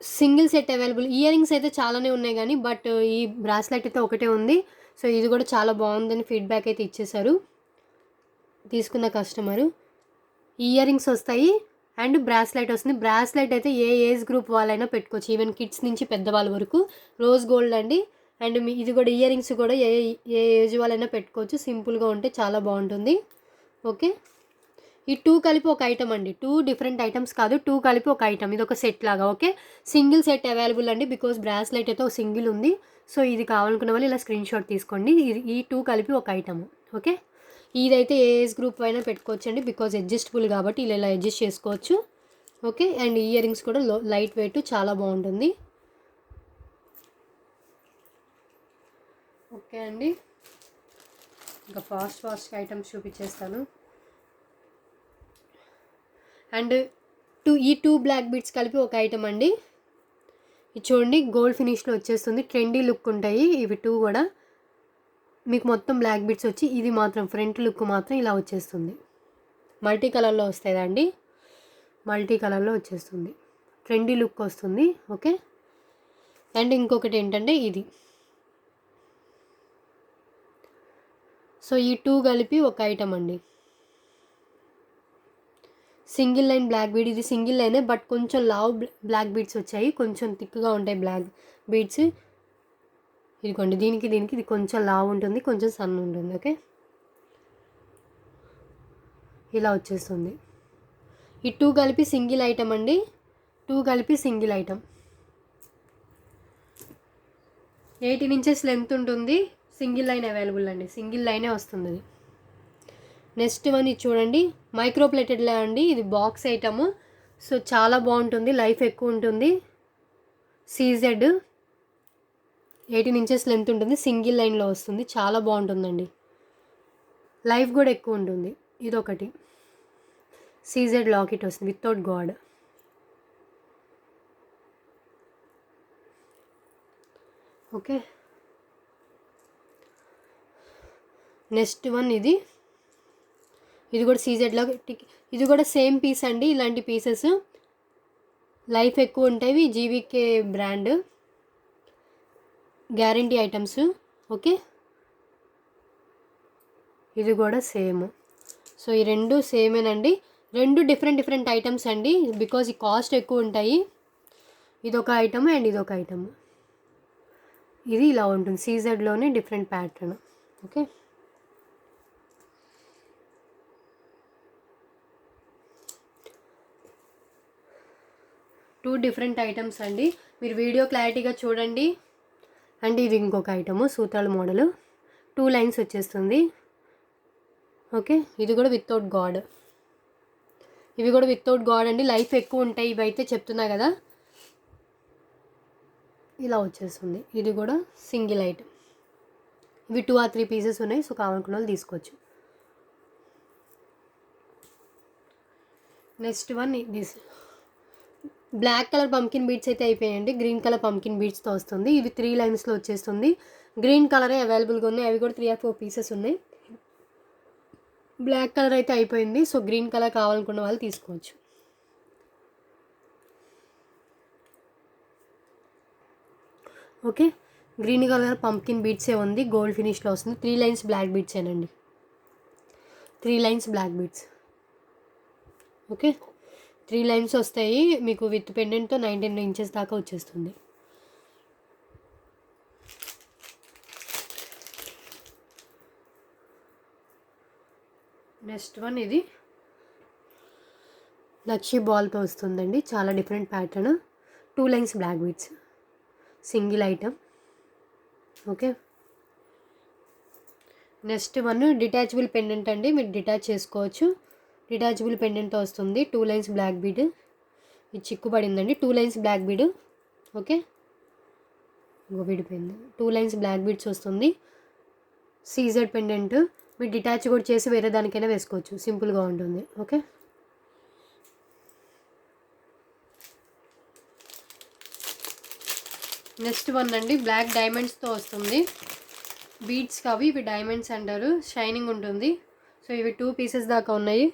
A: Single set available. Ear rings అయితే చాలానే ఉన్నాయి కానీ బట్ ఈ బ్రాస్లైట్ అయితే ఒకటే ఉంది. సో ఇది కూడా చాలా బాగుందని ఫీడ్బ్యాక్ అయితే ఇచ్చేశారు తీసుకున్న కస్టమరు. ఇయర్ రింగ్స్ వస్తాయి అండ్ బ్రాస్లైట్ వస్తుంది. బ్రాస్లైట్ అయితే ఏ ఏజ్ గ్రూప్ వాళ్ళైనా పెట్టుకోవచ్చు, ఈవెన్ కిడ్స్ నుంచి పెద్దవాళ్ళ వరకు. రోజ్ గోల్డ్ అండి. అండ్ ఇది కూడా ఇయర్ రింగ్స్ కూడా ఏ ఏ ఏజ్ వాళ్ళైనా పెట్టుకోవచ్చు, సింపుల్గా ఉంటే చాలా బాగుంటుంది. ఓకే, ఈ 2 కలిపి ఒక ఐటమ్ అండి, 2 డిఫరెంట్ ఐటమ్స్ కాదు, 2 కలిపి ఒక ఐటమ్. ఇది ఒక సెట్ లాగా. ఓకే, సింగిల్ సెట్ అవైలబుల్ అండి, బికాజ్ బ్రాస్లైట్ అయితే ఒక సింగిల్ ఉంది. సో ఇది కావాలనుకున్న వాళ్ళు ఇలా స్క్రీన్ షాట్ తీసుకోండి. ఈ 2 కలిపి ఒక ఐటమ్. ఓకే, ఇదైతే ఏ ఏజ్ గ్రూప్ అయినా పెట్టుకోవచ్చు అండి, బికాజ్ అడ్జస్టబుల్ కాబట్టి ఇలా అడ్జస్ట్ చేసుకోవచ్చు. ఓకే, అండ్ ఇయర్ రింగ్స్ కూడా లైట్ వెయిట్, చాలా బాగుంటుంది. ఓకే అండి, ఇంకా ఫాస్ట్గా ఐటమ్స్ చూపించేస్తాను. అండ్ ఈ 2 బ్లాక్ బీడ్స్ కలిపి ఒక ఐటమ్ అండి. ఇది చూడండి, గోల్డ్ ఫినిష్లో వచ్చేస్తుంది, ట్రెండీ లుక్ ఉంటాయి ఇవి 2 కూడా. మీకు మొత్తం బ్లాక్ బీడ్స్ వచ్చి ఇది మాత్రం ఫ్రంట్ లుక్ మాత్రం ఇలా వచ్చేస్తుంది. మల్టీ కలర్లో వస్తాయి అండి, మల్టీ కలర్లో వచ్చేస్తుంది, ట్రెండీ లుక్ వస్తుంది. ఓకే, అండ్ ఇంకొకటి ఏంటంటే ఇది. సో ఈ 2 కలిపి ఒక ఐటమ్ అండి. సింగిల్ లైన్ బ్లాక్ బీడ్, ఇది సింగిల్ లైనే బట్ కొంచెం లావ్ బ్లాక్ బీడ్స్ వచ్చాయి, కొంచెం థిక్గా ఉంటాయి బ్లాక్ బీడ్స్. ఇదిగోండి, దీనికి ఇది కొంచెం లావ్ ఉంటుంది, కొంచెం సన్న ఉంటుంది. ఓకే, ఇలా వచ్చేస్తుంది. ఈ 2 కలిపి సింగిల్ ఐటమ్ అండి, 2 కలిపి సింగిల్ ఐటమ్. 18 ఇంచెస్ లెంత్ ఉంటుంది, సింగిల్ లైన్ అవైలబుల్ అండి, సింగిల్ లైనే వస్తుంది. నెక్స్ట్ వన్ ఇది చూడండి, మైక్రో ప్లేటెడ్లా అండి, ఇది బాక్స్ ఐటము. సో చాలా బాగుంటుంది, లైఫ్ ఎక్కువ ఉంటుంది. సీజెడ్ 18 ఇంచెస్ లెంత్ ఉంటుంది, సింగిల్ లైన్లో వస్తుంది, చాలా బాగుంటుందండి, లైఫ్ కూడా ఎక్కువ ఉంటుంది. ఇదొకటి సీజెడ్ లాకెట్ వస్తుంది without God. Okay, next one ఇది కూడా సీజెడ్ లాకెట్, ఇది కూడా సేమ్ పీస్ అండి. ఇలాంటి పీసెస్ లైఫ్ ఎక్కువ ఉంటాయి, GVK brand guarantee items. Okay, ఇది కూడా సేమ్. సో ఈ రెండు సేమేనండి, రెండు డిఫరెంట్ ఐటమ్స్ అండి, బికాజ్ ఈ కాస్ట్ ఎక్కువ ఉంటాయి. ఇదొక ఐటమ్ అండ్ ఇదొక ఐటమ్. ఇది ఇలా ఉంటుంది, సీజెడ్లోనే different pattern. Okay, two different items అండి, మీరు వీడియో క్లారిటీగా చూడండి. అండ్ ఇది ఇంకొక ఐటము, సూత్రాల మోడలు, 2 లైన్స్ వచ్చేస్తుంది. ఓకే, ఇది కూడా వితౌట్ గాడ్, ఇవి కూడా వితౌట్ గాడ్ అండి, లైఫ్ ఎక్కువ ఉంటాయి ఇవైతే చెప్తున్నా కదా. ఇలా వచ్చేస్తుంది, ఇది కూడా సింగిల్ ఐటమ్. ఇవి 2 or 3 పీసెస్ ఉన్నాయి, సో కావాలనుకున్న వాళ్ళు తీసుకోవచ్చు. Next one this black colour pumpkin beads అయితే అయిపోయాయండి, గ్రీన్ కలర్ పంకిన్ బీడ్స్తో వస్తుంది. ఇవి 3 లైన్స్లో వచ్చేస్తుంది, గ్రీన్ కలరే అవైలబుల్గా ఉన్నాయి, అవి కూడా 3 or 4 పీసెస్ ఉన్నాయి. బ్లాక్ కలర్ అయితే అయిపోయింది, సో గ్రీన్ కలర్ కావాలనుకున్న వాళ్ళు తీసుకోవచ్చు. ఓకే, గ్రీన్ కలర్ పంకిన్ బీడ్సే ఉంది, గోల్డ్ ఫినిష్లో వస్తుంది, 3 లైన్స్ బ్లాక్ బీడ్సేనండి, 3 lines black beads. Okay, 3 lines వస్తాయి మీకు, విత్ పెండెంట్తో 19 ఇంచెస్ దాకా వచ్చేస్తుంది. నెక్స్ట్ వన్ ఇది లక్షీ బాల్తో వస్తుందండి, చాలా different pattern, 2 lines black beads, single item. Okay, next one detachable pendant అండి, మీరు డిటాచ్ చేసుకోవచ్చు. డిటాచబుల్ పెండెంట్తో వస్తుంది. 2 లైన్స్ బ్లాక్ బీడ్, ఇది చిక్కుపడిందండి. 2 లైన్స్ బ్లాక్ బీడ్. ఓకే, ఇంకో విడిపోయింది. 2 లైన్స్ బ్లాక్ బీడ్స్ వస్తుంది. సీజెడ్ పెండెంట్, మీరు డిటాచ్ కూడా చేసి వేరే దానికైనా వేసుకోవచ్చు, సింపుల్గా ఉంటుంది. ఓకే, నెక్స్ట్ వన్ అండి బ్లాక్ డైమండ్స్తో వస్తుంది. బీడ్స్ కావి, ఇవి డైమండ్స్ అంటారు, షైనింగ్ ఉంటుంది. సో ఇవి 2 పీసెస్ దాకా ఉన్నాయి.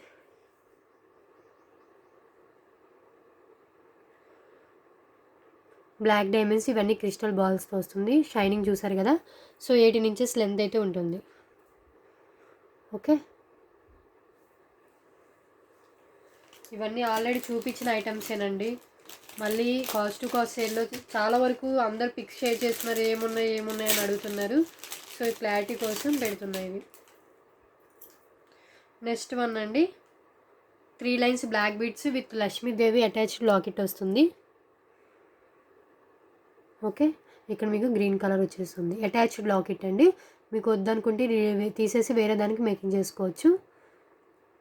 A: బ్లాక్ డైమండ్స్, ఇవన్నీ క్రిస్టల్ బాల్స్తో వస్తుంది. షైనింగ్ చూసారు కదా. సో 18 ఇంచెస్ లెంత్ అయితే ఉంటుంది. ఓకే, ఇవన్నీ ఆల్రెడీ చూపించిన ఐటమ్సేనండి. మళ్ళీ కాస్ట్ టు కాస్ట్ సేల్లో చాలా వరకు అందరు పిక్స్ షేర్ చేస్తున్నారు, ఏమున్నాయి అని అడుగుతున్నారు. సో ఈ క్లారిటీ కోసం పెడుతున్నాయి ఇవి. నెక్స్ట్ వన్ అండి 3 lines black beads with Lakshmidevi attached locket వస్తుంది. ఓకే, ఇక్కడ మీకు గ్రీన్ కలర్ వచ్చేస్తుంది. అటాచ్డ్ లాకెట్ అండి, మీకు వద్దనుకుంటే తీసేసి వేరే దానికి మేకింగ్ చేసుకోవచ్చు.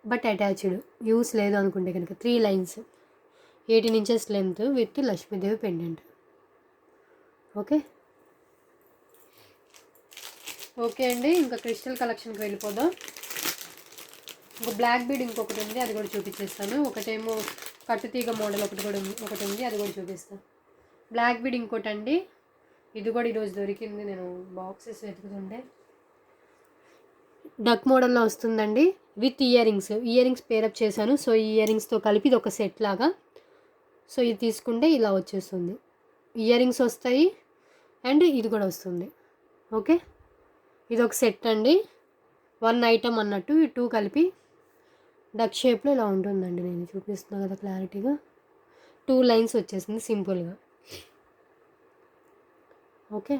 A: బట్ అటాచ్డ్ యూస్ లేదు అనుకుంటే కనుక 3 lines 18 inches length with Lakshmidevi pendant. Okay, okay అండి, ఇంకా క్రిస్టల్ కలెక్షన్కి వెళ్ళిపోదాం. ఇంకా బ్లాక్ బీడ్ ఇంకొకటి ఉంది, అది కూడా చూపించేస్తాను. ఒకటేమో కట్టుతీగ మోడల్ ఒకటి ఉంది, అది కూడా చూపిస్తాను. బ్లాక్ బీడ్ ఇంకోటి అండి, ఇది కూడా ఈరోజు దొరికింది, నేను బాక్సెస్ వెతుకుతుండే. డక్ మోడల్లో వస్తుందండి విత్ ఇయర్ రింగ్స్ పేరప్ చేశాను. సో ఈ ఇయర్ రింగ్స్తో కలిపి ఇది ఒక సెట్ లాగా. సో ఇది తీసుకుంటే ఇలా వచ్చేస్తుంది, ఇయర్ రింగ్స్ వస్తాయి అండ్ ఇది కూడా వస్తుంది. ఓకే, ఇది ఒక సెట్ అండి, 1 ఐటమ్ అన్నట్టు. ఈ 2 కలిపి డక్ షేప్లో ఇలా ఉంటుందండి. నేను చూపిస్తున్నాను కదా క్లారిటీగా. 2 లైన్స్ వచ్చేసింది సింపుల్గా. ఓకే,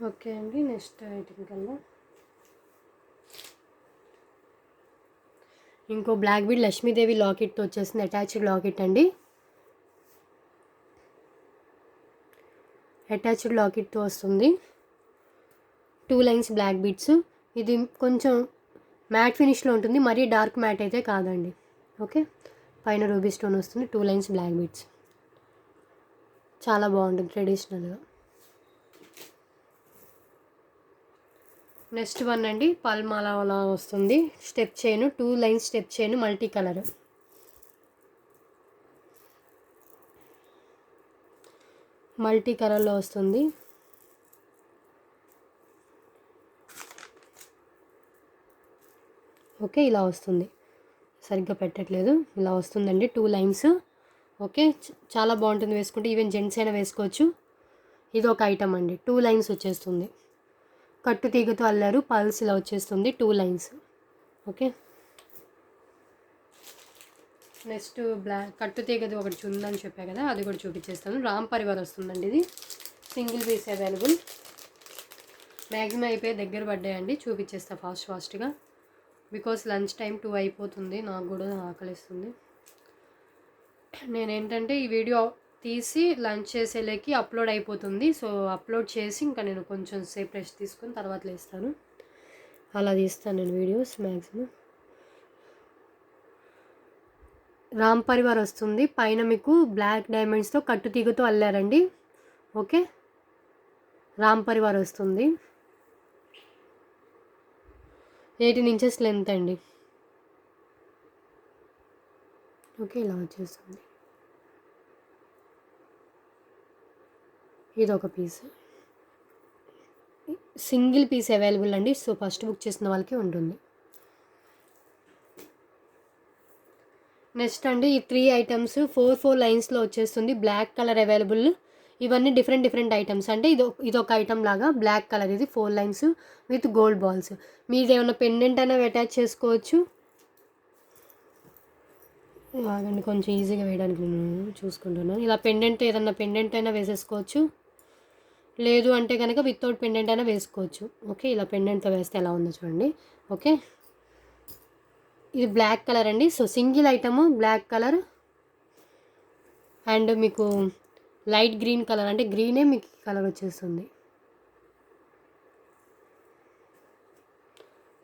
A: ఓకే అండి, నెక్స్ట్ ఐటమ్ కల్లా ఇంకో బ్లాక్ బీడ్ లక్ష్మీదేవి లాకెట్తో వచ్చేసింది, అటాచ్డ్ లాకెట్ అండి. అటాచ్డ్ లాకెట్తో వస్తుంది. 2 లైన్స్ బ్లాక్ బీడ్స్, ఇది కొంచెం మ్యాట్ ఫినిష్లో ఉంటుంది, మరీ డార్క్ మ్యాట్ అయితే కాదండి. ఓకే, పైన రూబీ స్టోన్ వస్తుంది. 2 లైన్స్ బ్లాక్ బీడ్స్, చాలా బాగుంటుంది ట్రెడిషనల్గా. నెక్స్ట్ వన్ అండి పల్మాల అలా వస్తుంది, step chain 2 lines step chain multi colour. Multi కలర్లో వస్తుంది. ఓకే, ఇలా వస్తుంది, సరిగ్గా పెట్టట్లేదు, ఇలా వస్తుందండి 2 లైన్స్. ఓకే, చాలా బాగుంటుంది వేసుకుంటే, ఈవెన్ జెంట్స్ అయినా వేసుకోవచ్చు. ఇది ఒక ఐటమ్ అండి, 2 లైన్స్ వచ్చేస్తుంది. కట్టు తీగతో అల్లారు, పల్స్ ఇలా వచ్చేస్తుంది 2 లైన్స్. ఓకే, నెక్స్ట్ బ్లాక్ కట్టు తీగది ఒకటి ఉందని చెప్పా కదా, అది కూడా చూపించేస్తాను. రామ్ పరివార్ వస్తుందండి, ఇది సింగిల్ పీస్ అవైలబుల్. మ్యాక్సిమం అయిపోయి దగ్గర పడ్డాయండి, చూపించేస్తా ఫాస్ట్గా. బికాస్ లంచ్ టైం 2 అయిపోతుంది, నాకు కూడా ఆకలిస్తుంది. నేనేంటంటే ఈ వీడియో తీసి లంచ్ చేసేలేకి అప్లోడ్ అయిపోతుంది. సో అప్లోడ్ చేసి ఇంకా నేను కొంచెం సేపు రెస్ట్ తీసుకొని తర్వాత లేస్తాను, అలా తీస్తాను నేను వీడియోస్ మ్యాక్సిమం. రామ్ పరివార్ వస్తుంది, పైన మీకు బ్లాక్ డైమండ్స్తో కట్టు తీగతో అల్లారండి. ఓకే, రామ్ పరివార్ వస్తుంది, 18 ఇంచెస్ లెంత్ అండి. ఓకే, ఇలా వచ్చేస్తుంది. ఇది ఒక పీస్, సింగిల్ పీస్ అవైలబుల్ అండి. సో ఫస్ట్ బుక్ చేసిన వాళ్ళకి ఉంటుంది. నెక్స్ట్ అండి ఈ 3 ఐటమ్స్ 4 లైన్స్లో వచ్చేస్తుంది, బ్లాక్ కలర్ అవైలబుల్. ఇవన్నీ డిఫరెంట్ ఐటమ్స్ అంటే ఇదొక ఐటమ్ లాగా బ్లాక్ కలర్, ఇది 4 లైన్స్ విత్ గోల్డ్ బాల్స్. మీది ఏమైనా పెండెంట్ అయినా అటాచ్ చేసుకోవచ్చు. ఆగండి, కొంచెం ఈజీగా వేయడానికి నేను చూసుకుంటున్నాను. ఇలా ఏదన్నా పెండెంట్ అయినా వేసేసుకోవచ్చు, లేదు అంటే కనుక వితౌట్ పెండెంట్ అయినా వేసుకోవచ్చు. ఓకే, ఇలా పెండెంట్తో వేస్తే ఎలా ఉందో చూడండి. ఓకే, ఇది బ్లాక్ కలర్ అండి. So single item black colour and మీకు లైట్ గ్రీన్ కలర్ అంటే గ్రీనే మీకు కలర్ వచ్చేస్తుంది.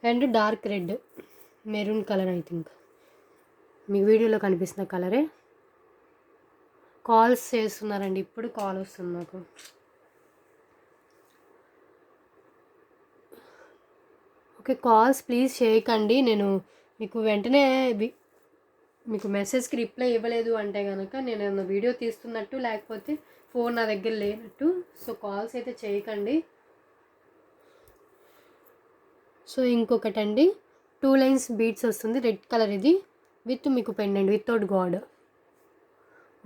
A: And dark red maroon colour I think మీకు వీడియోలో కనిపిస్తున్న కలరే. కాల్స్ చేస్తున్నారండి, ఇప్పుడు కాల్ వస్తుంది నాకు. ఓకే, కాల్స్ ప్లీజ్ చేయకండి. నేను మీకు వెంటనే మీకు మెసేజ్కి రిప్లై ఇవ్వలేదు అంటే కనుక నేను ఏమన్నా వీడియో తీస్తున్నట్టు, లేకపోతే ఫోన్ నా దగ్గర లేనట్టు. సో కాల్స్ అయితే చేయకండి. సో ఇంకొకటండి, 2 లైన్స్ బీడ్స్ వస్తుంది, రెడ్ కలర్ ఇది, విత్ మీకు పెండెంట్ వితౌట్ గాడ్.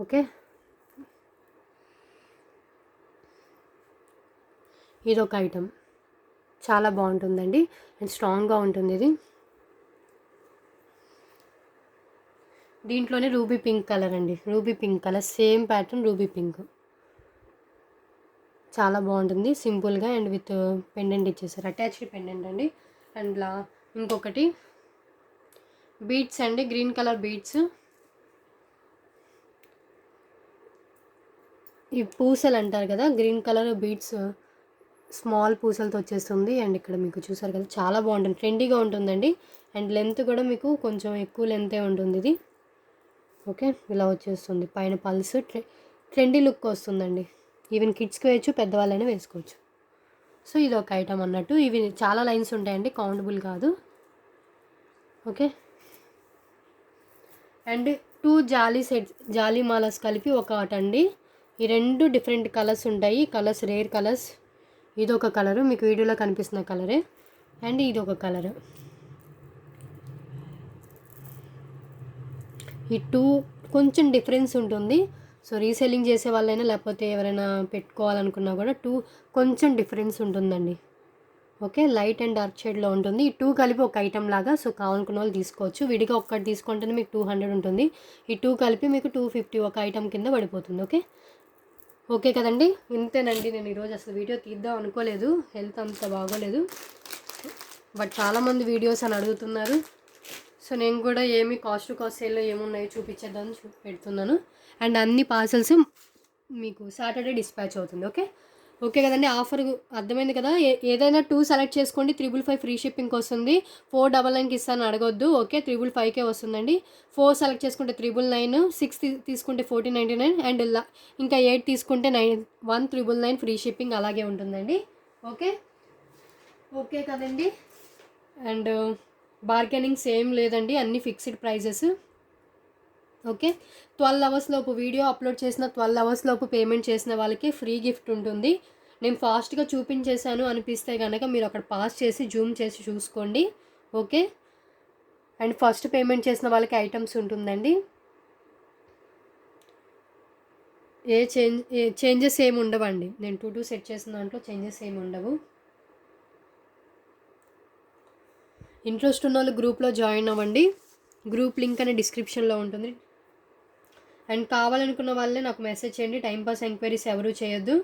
A: ఓకే, ఇదొక ఐటమ్ చాలా బాగుంటుందండి అండ్ స్ట్రాంగ్గా ఉంటుంది ఇది. దీంట్లోనే రూబీ పింక్ కలర్ అండి, ruby pink colour same pattern ruby pink, చాలా బాగుంటుంది సింపుల్గా అండ్ విత్ పెండెంట్ ఇచ్చేసారు, అటాచ్డ్ పెండెంట్ అండి. అండ్ ఇంకొకటి బీడ్స్ అండి, గ్రీన్ కలర్ బీడ్స్. ఈ పూసలు అంటారు కదా, గ్రీన్ కలర్ బీడ్స్ స్మాల్ పూసలతో వచ్చేస్తుంది. అండ్ ఇక్కడ మీకు చూసారు కదా చాలా బాగుంటుంది, ట్రెండీగా ఉంటుందండి. అండ్ లెంత్ కూడా మీకు కొంచెం ఎక్కువ లెంతే ఉంటుంది ఇది. ఓకే, ఇలా వచ్చేస్తుంది పైన పల్స్, ట్రెండీ లుక్ వస్తుందండి. ఈవెన్ కిడ్స్కి వేయచ్చు, పెద్దవాళ్ళైనా వేసుకోవచ్చు. సో ఇది ఒక ఐటమ్ అన్నట్టు. ఇవి చాలా లైన్స్ ఉంటాయండి, కౌంటబుల్ కాదు. Okay, and 2 jolly sets, jolly Malus కలిపి ఒక అండి. ఈ 2 డిఫరెంట్ కలర్స్ ఉంటాయి, కలర్స్ రేర్ కలర్స్. ఇదొక కలరు మీకు వీడియోలో కనిపిస్తున్న కలరే, అండ్ ఇది ఒక కలరు. ఈ 2 కొంచెం డిఫరెన్స్ ఉంటుంది. సో రీసెల్లింగ్ చేసే వాళ్ళైనా లేకపోతే ఎవరైనా పెట్టుకోవాలనుకున్నా కూడా 2 కొంచెం డిఫరెన్స్ ఉంటుందండి. ఓకే, లైట్ అండ్ డార్క్ షేడ్లో ఉంటుంది. ఈ 2 కలిపి ఒక ఐటమ్ లాగా. సో కావాలనుకున్న వాళ్ళు తీసుకోవచ్చు. విడిగా ఒక్కటి తీసుకుంటేనే మీకు 200 ఉంటుంది, ఈ 2 కలిపి మీకు 250 ఒక ఐటమ్ కింద పడిపోతుంది. ఓకే, ఓకే కదండి, ఇంతేనండి. నేను ఈరోజు అసలు వీడియో తీద్దాం అనుకోలేదు, హెల్త్ అంత బాగోలేదు, బట్ చాలామంది వీడియోస్ అని అడుగుతున్నారు. సో నేను కూడా ఏమి కాస్ట్ టు కాస్ట్ సేల్లో ఏమున్నాయో చూపించేద్దామని పెడుతున్నాను. అండ్ అన్ని పార్సల్స్ మీకు సాటర్డే డిస్పాచ్ అవుతుంది. ఓకే, ఓకే కదండి. ఆఫర్ అర్థమైంది కదా. ఏదైనా 2 సెలెక్ట్ చేసుకోండి, 555 ఫ్రీ షిప్పింగ్కి వస్తుంది. 499కి ఇస్తాను అడగొద్దు. ఓకే, 555కే వస్తుందండి. 4 సెలెక్ట్ చేసుకుంటే 999, 6 తీసుకుంటే 1499, అండ్ ఇంకా 8 తీసుకుంటే 1999 ఫ్రీ షిప్పింగ్ అలాగే ఉంటుందండి. ఓకే, ఓకే కదండి. అండ్ బార్గెనింగ్స్ ఏం లేదండి, అన్ని ఫిక్స్డ్ ప్రైజెస్. ఓకే, 12 అవర్స్ లోపు వీడియో అప్లోడ్ చేసిన 12 అవర్స్ లోపు పేమెంట్ చేసిన వాళ్ళకి ఫ్రీ గిఫ్ట్ ఉంటుంది. నేను ఫాస్ట్గా చూపించేశాను అనిపిస్తే కనుక మీరు అక్కడ పాస్ చేసి జూమ్ చేసి చూసుకోండి. ఓకే, అండ్ ఫస్ట్ పేమెంట్ చేసిన వాళ్ళకి ఐటమ్స్ ఉంటుందండి. చేంజెస్ ఏమి ఉండవండి. నేను 2 సెట్ చేసిన దాంట్లో చేంజెస్ ఏమి ఉండవు. ఇంట్రెస్ట్ ఉన్న వాళ్ళు గ్రూప్లో జాయిన్ అవ్వండి, గ్రూప్ లింక్ అనే డిస్క్రిప్షన్లో ఉంటుంది. అండ్ కావాలనుకున్న వాళ్ళే నాకు మెసేజ్ చేయండి, టైంపాస్ ఎంక్వైరీస్ ఎవరూ చేయొద్దు.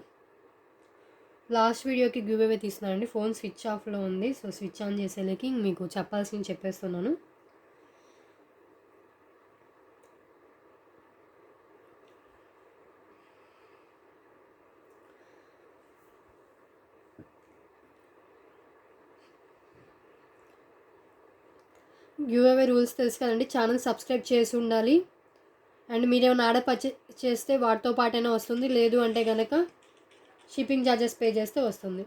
A: లాస్ట్ వీడియోకి గివ్ అవే తీస్తున్నానండి, ఫోన్ స్విచ్ ఆఫ్లో ఉంది. సో స్విచ్ ఆన్ చేసేలేకి మీకు చెప్పాల్సింది చెప్పేస్తున్నాను. గివ్ అవే రూల్స్ తెలుసు కదండి, ఛానల్ సబ్స్క్రైబ్ చేసి ఉండాలి. అండ్ మీరేమైనా ఆర్డర్ పర్చేస్ చేస్తే వాటితో పాటైనా వస్తుంది, లేదు అంటే కనుక షిప్పింగ్ ఛార్జెస్ పే చేస్తే వస్తుంది.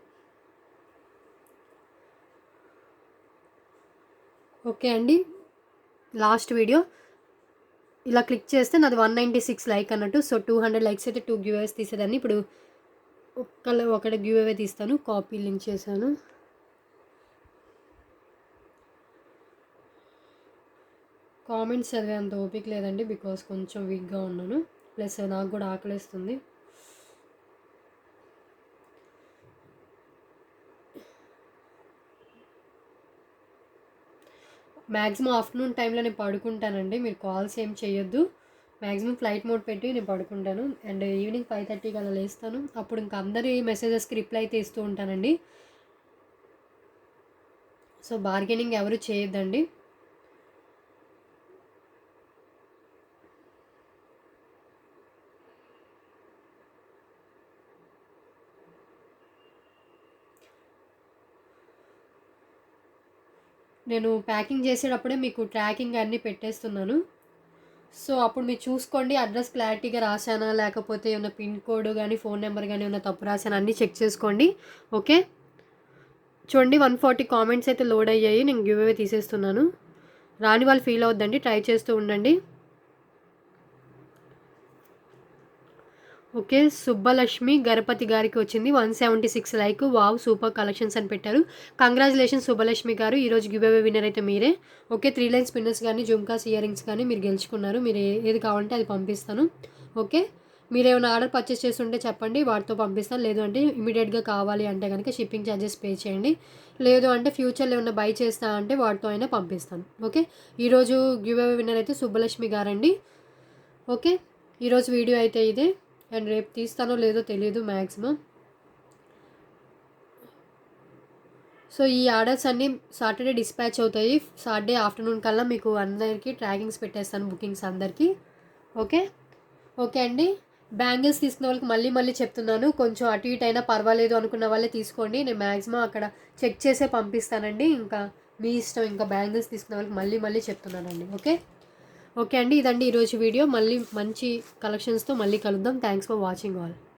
A: ఓకే అండి, లాస్ట్ వీడియో ఇలా క్లిక్ చేస్తే నాది 196 లైక్ అన్నట్టు. సో 200 లైక్స్ అయితే 2 గివ్ అవేస్ తీసేదాన్ని. ఇప్పుడు ఒకటి గివ్ అవే తీస్తాను, కాపీ లింక్ చేశాను. కామెంట్స్ చదివే అంత ఓపిక లేదండి, బికాస్ కొంచెం వీక్గా ఉన్నాను, ప్లస్ నాకు కూడా ఆకలిస్తుంది. మ్యాక్సిమం ఆఫ్టర్నూన్ టైంలో నేను పడుకుంటానండి, మీరు కాల్స్ ఏం చేయొద్దు. మ్యాక్సిమం ఫ్లైట్ మోడ్ పెట్టి నేను పడుకుంటాను. అండ్ ఈవినింగ్ 5:30కి అలా లేస్తాను. అప్పుడు ఇంకా అందరి మెసేజెస్కి రిప్లై అయితే ఇస్తూ ఉంటానండి. సో బార్గెనింగ్ ఎవరు చేయొద్దండి. నేను ప్యాకింగ్ చేసేటప్పుడే మీకు ట్రాకింగ్ అన్నీ పెట్టేస్తున్నాను. సో, అప్పుడు మీరు చూసుకోండి అడ్రస్ క్లారిటీగా రాసానా, లేకపోతే ఏమన్నా పిన్ కోడ్ గానీ, ఫోన్ నెంబర్ గానీ ఏమన్నా తప్పు రాసానా అన్నీ చెక్ చేసుకోండి. ఓకే. చూడండి 140 కామెంట్స్ అయితే లోడ్ అయ్యాయి. నేను గివ్ అవే తీసేస్తున్నాను. రాని వాళ్ళు ఫీల్ అవ్వద్దండి. ట్రై చేస్తూ ఉండండి. ఓకే. సుబ్బలక్ష్మి గణపతి గారికి వచ్చింది 176 లైక్. వావ్! సూపర్ కలెక్షన్స్ అని పెట్టారు. కంగ్రాచ్యులేషన్స్ సుబ్బలక్ష్మి గారు. ఈరోజు గివ్ అవే విన్నర్ అయితే మీరే. ఓకే. 3 లైన్ స్పిన్నర్స్ గానీ, జుమ్కాస్ ఇయర్ రింగ్స్ కానీ మీరు గెలుచుకున్నారు. మీరు ఏది కావాలంటే అది పంపిస్తాను. ఓకే. మీరేమైనా ఆర్డర్ పర్చేస్ చేస్తుంటే చెప్పండి. వాటితో పంపిస్తాను. లేదు అంటే ఇమ్మీడియేట్‌గా కావాలి అంటే గనుక షిప్పింగ్ చార్జెస్ పే చేయండి. లేదు అంటే ఫ్యూచర్‌లో ఏమన్నా బై చేస్తా అంటే వాటితో అయినా పంపిస్తాను. ఓకే. ఈరోజు గివ్ అవే విన్నర్ అయితే సుబ్బలక్ష్మి గారండి. ఓకే. ఈరోజు వీడియో అయితే ఇదే. అండ్ రేపు తీస్తానో లేదో తెలీదు మ్యాక్సిమం. సో, ఈ ఆర్డర్స్ అన్నీ సాటర్డే డిస్పాచ్ అవుతాయి. సాటర్డే ఆఫ్టర్‌నూన్ కల్లా మీకు అందరికీ ట్రాకింగ్స్ పెట్టేస్తాను బుకింగ్స్ అందరికీ. ఓకే. ఓకే అండి. బ్యాంగిల్స్ తీసుకున్న వాళ్ళకి మళ్ళీ మళ్ళీ చెప్తున్నాను. కొంచెం అటు ఇటు అయినా పర్వాలేదు అనుకున్న వాళ్ళే తీసుకోండి. నేను మ్యాక్సిమం అక్కడ చెక్ చేసే పంపిస్తానండి. ఇంకా మీ ఇష్టం. ఇంకా బ్యాంగిల్స్ తీసుకున్న వాళ్ళకి మళ్ళీ మళ్ళీ చెప్తున్నానండి. ఓకే. ఓకే అండి. ఇదండి ఈరోజు వీడియో. మళ్ళీ మంచి కలెక్షన్స్‌తో మళ్ళీ కలుద్దాం. Thanks for watching all.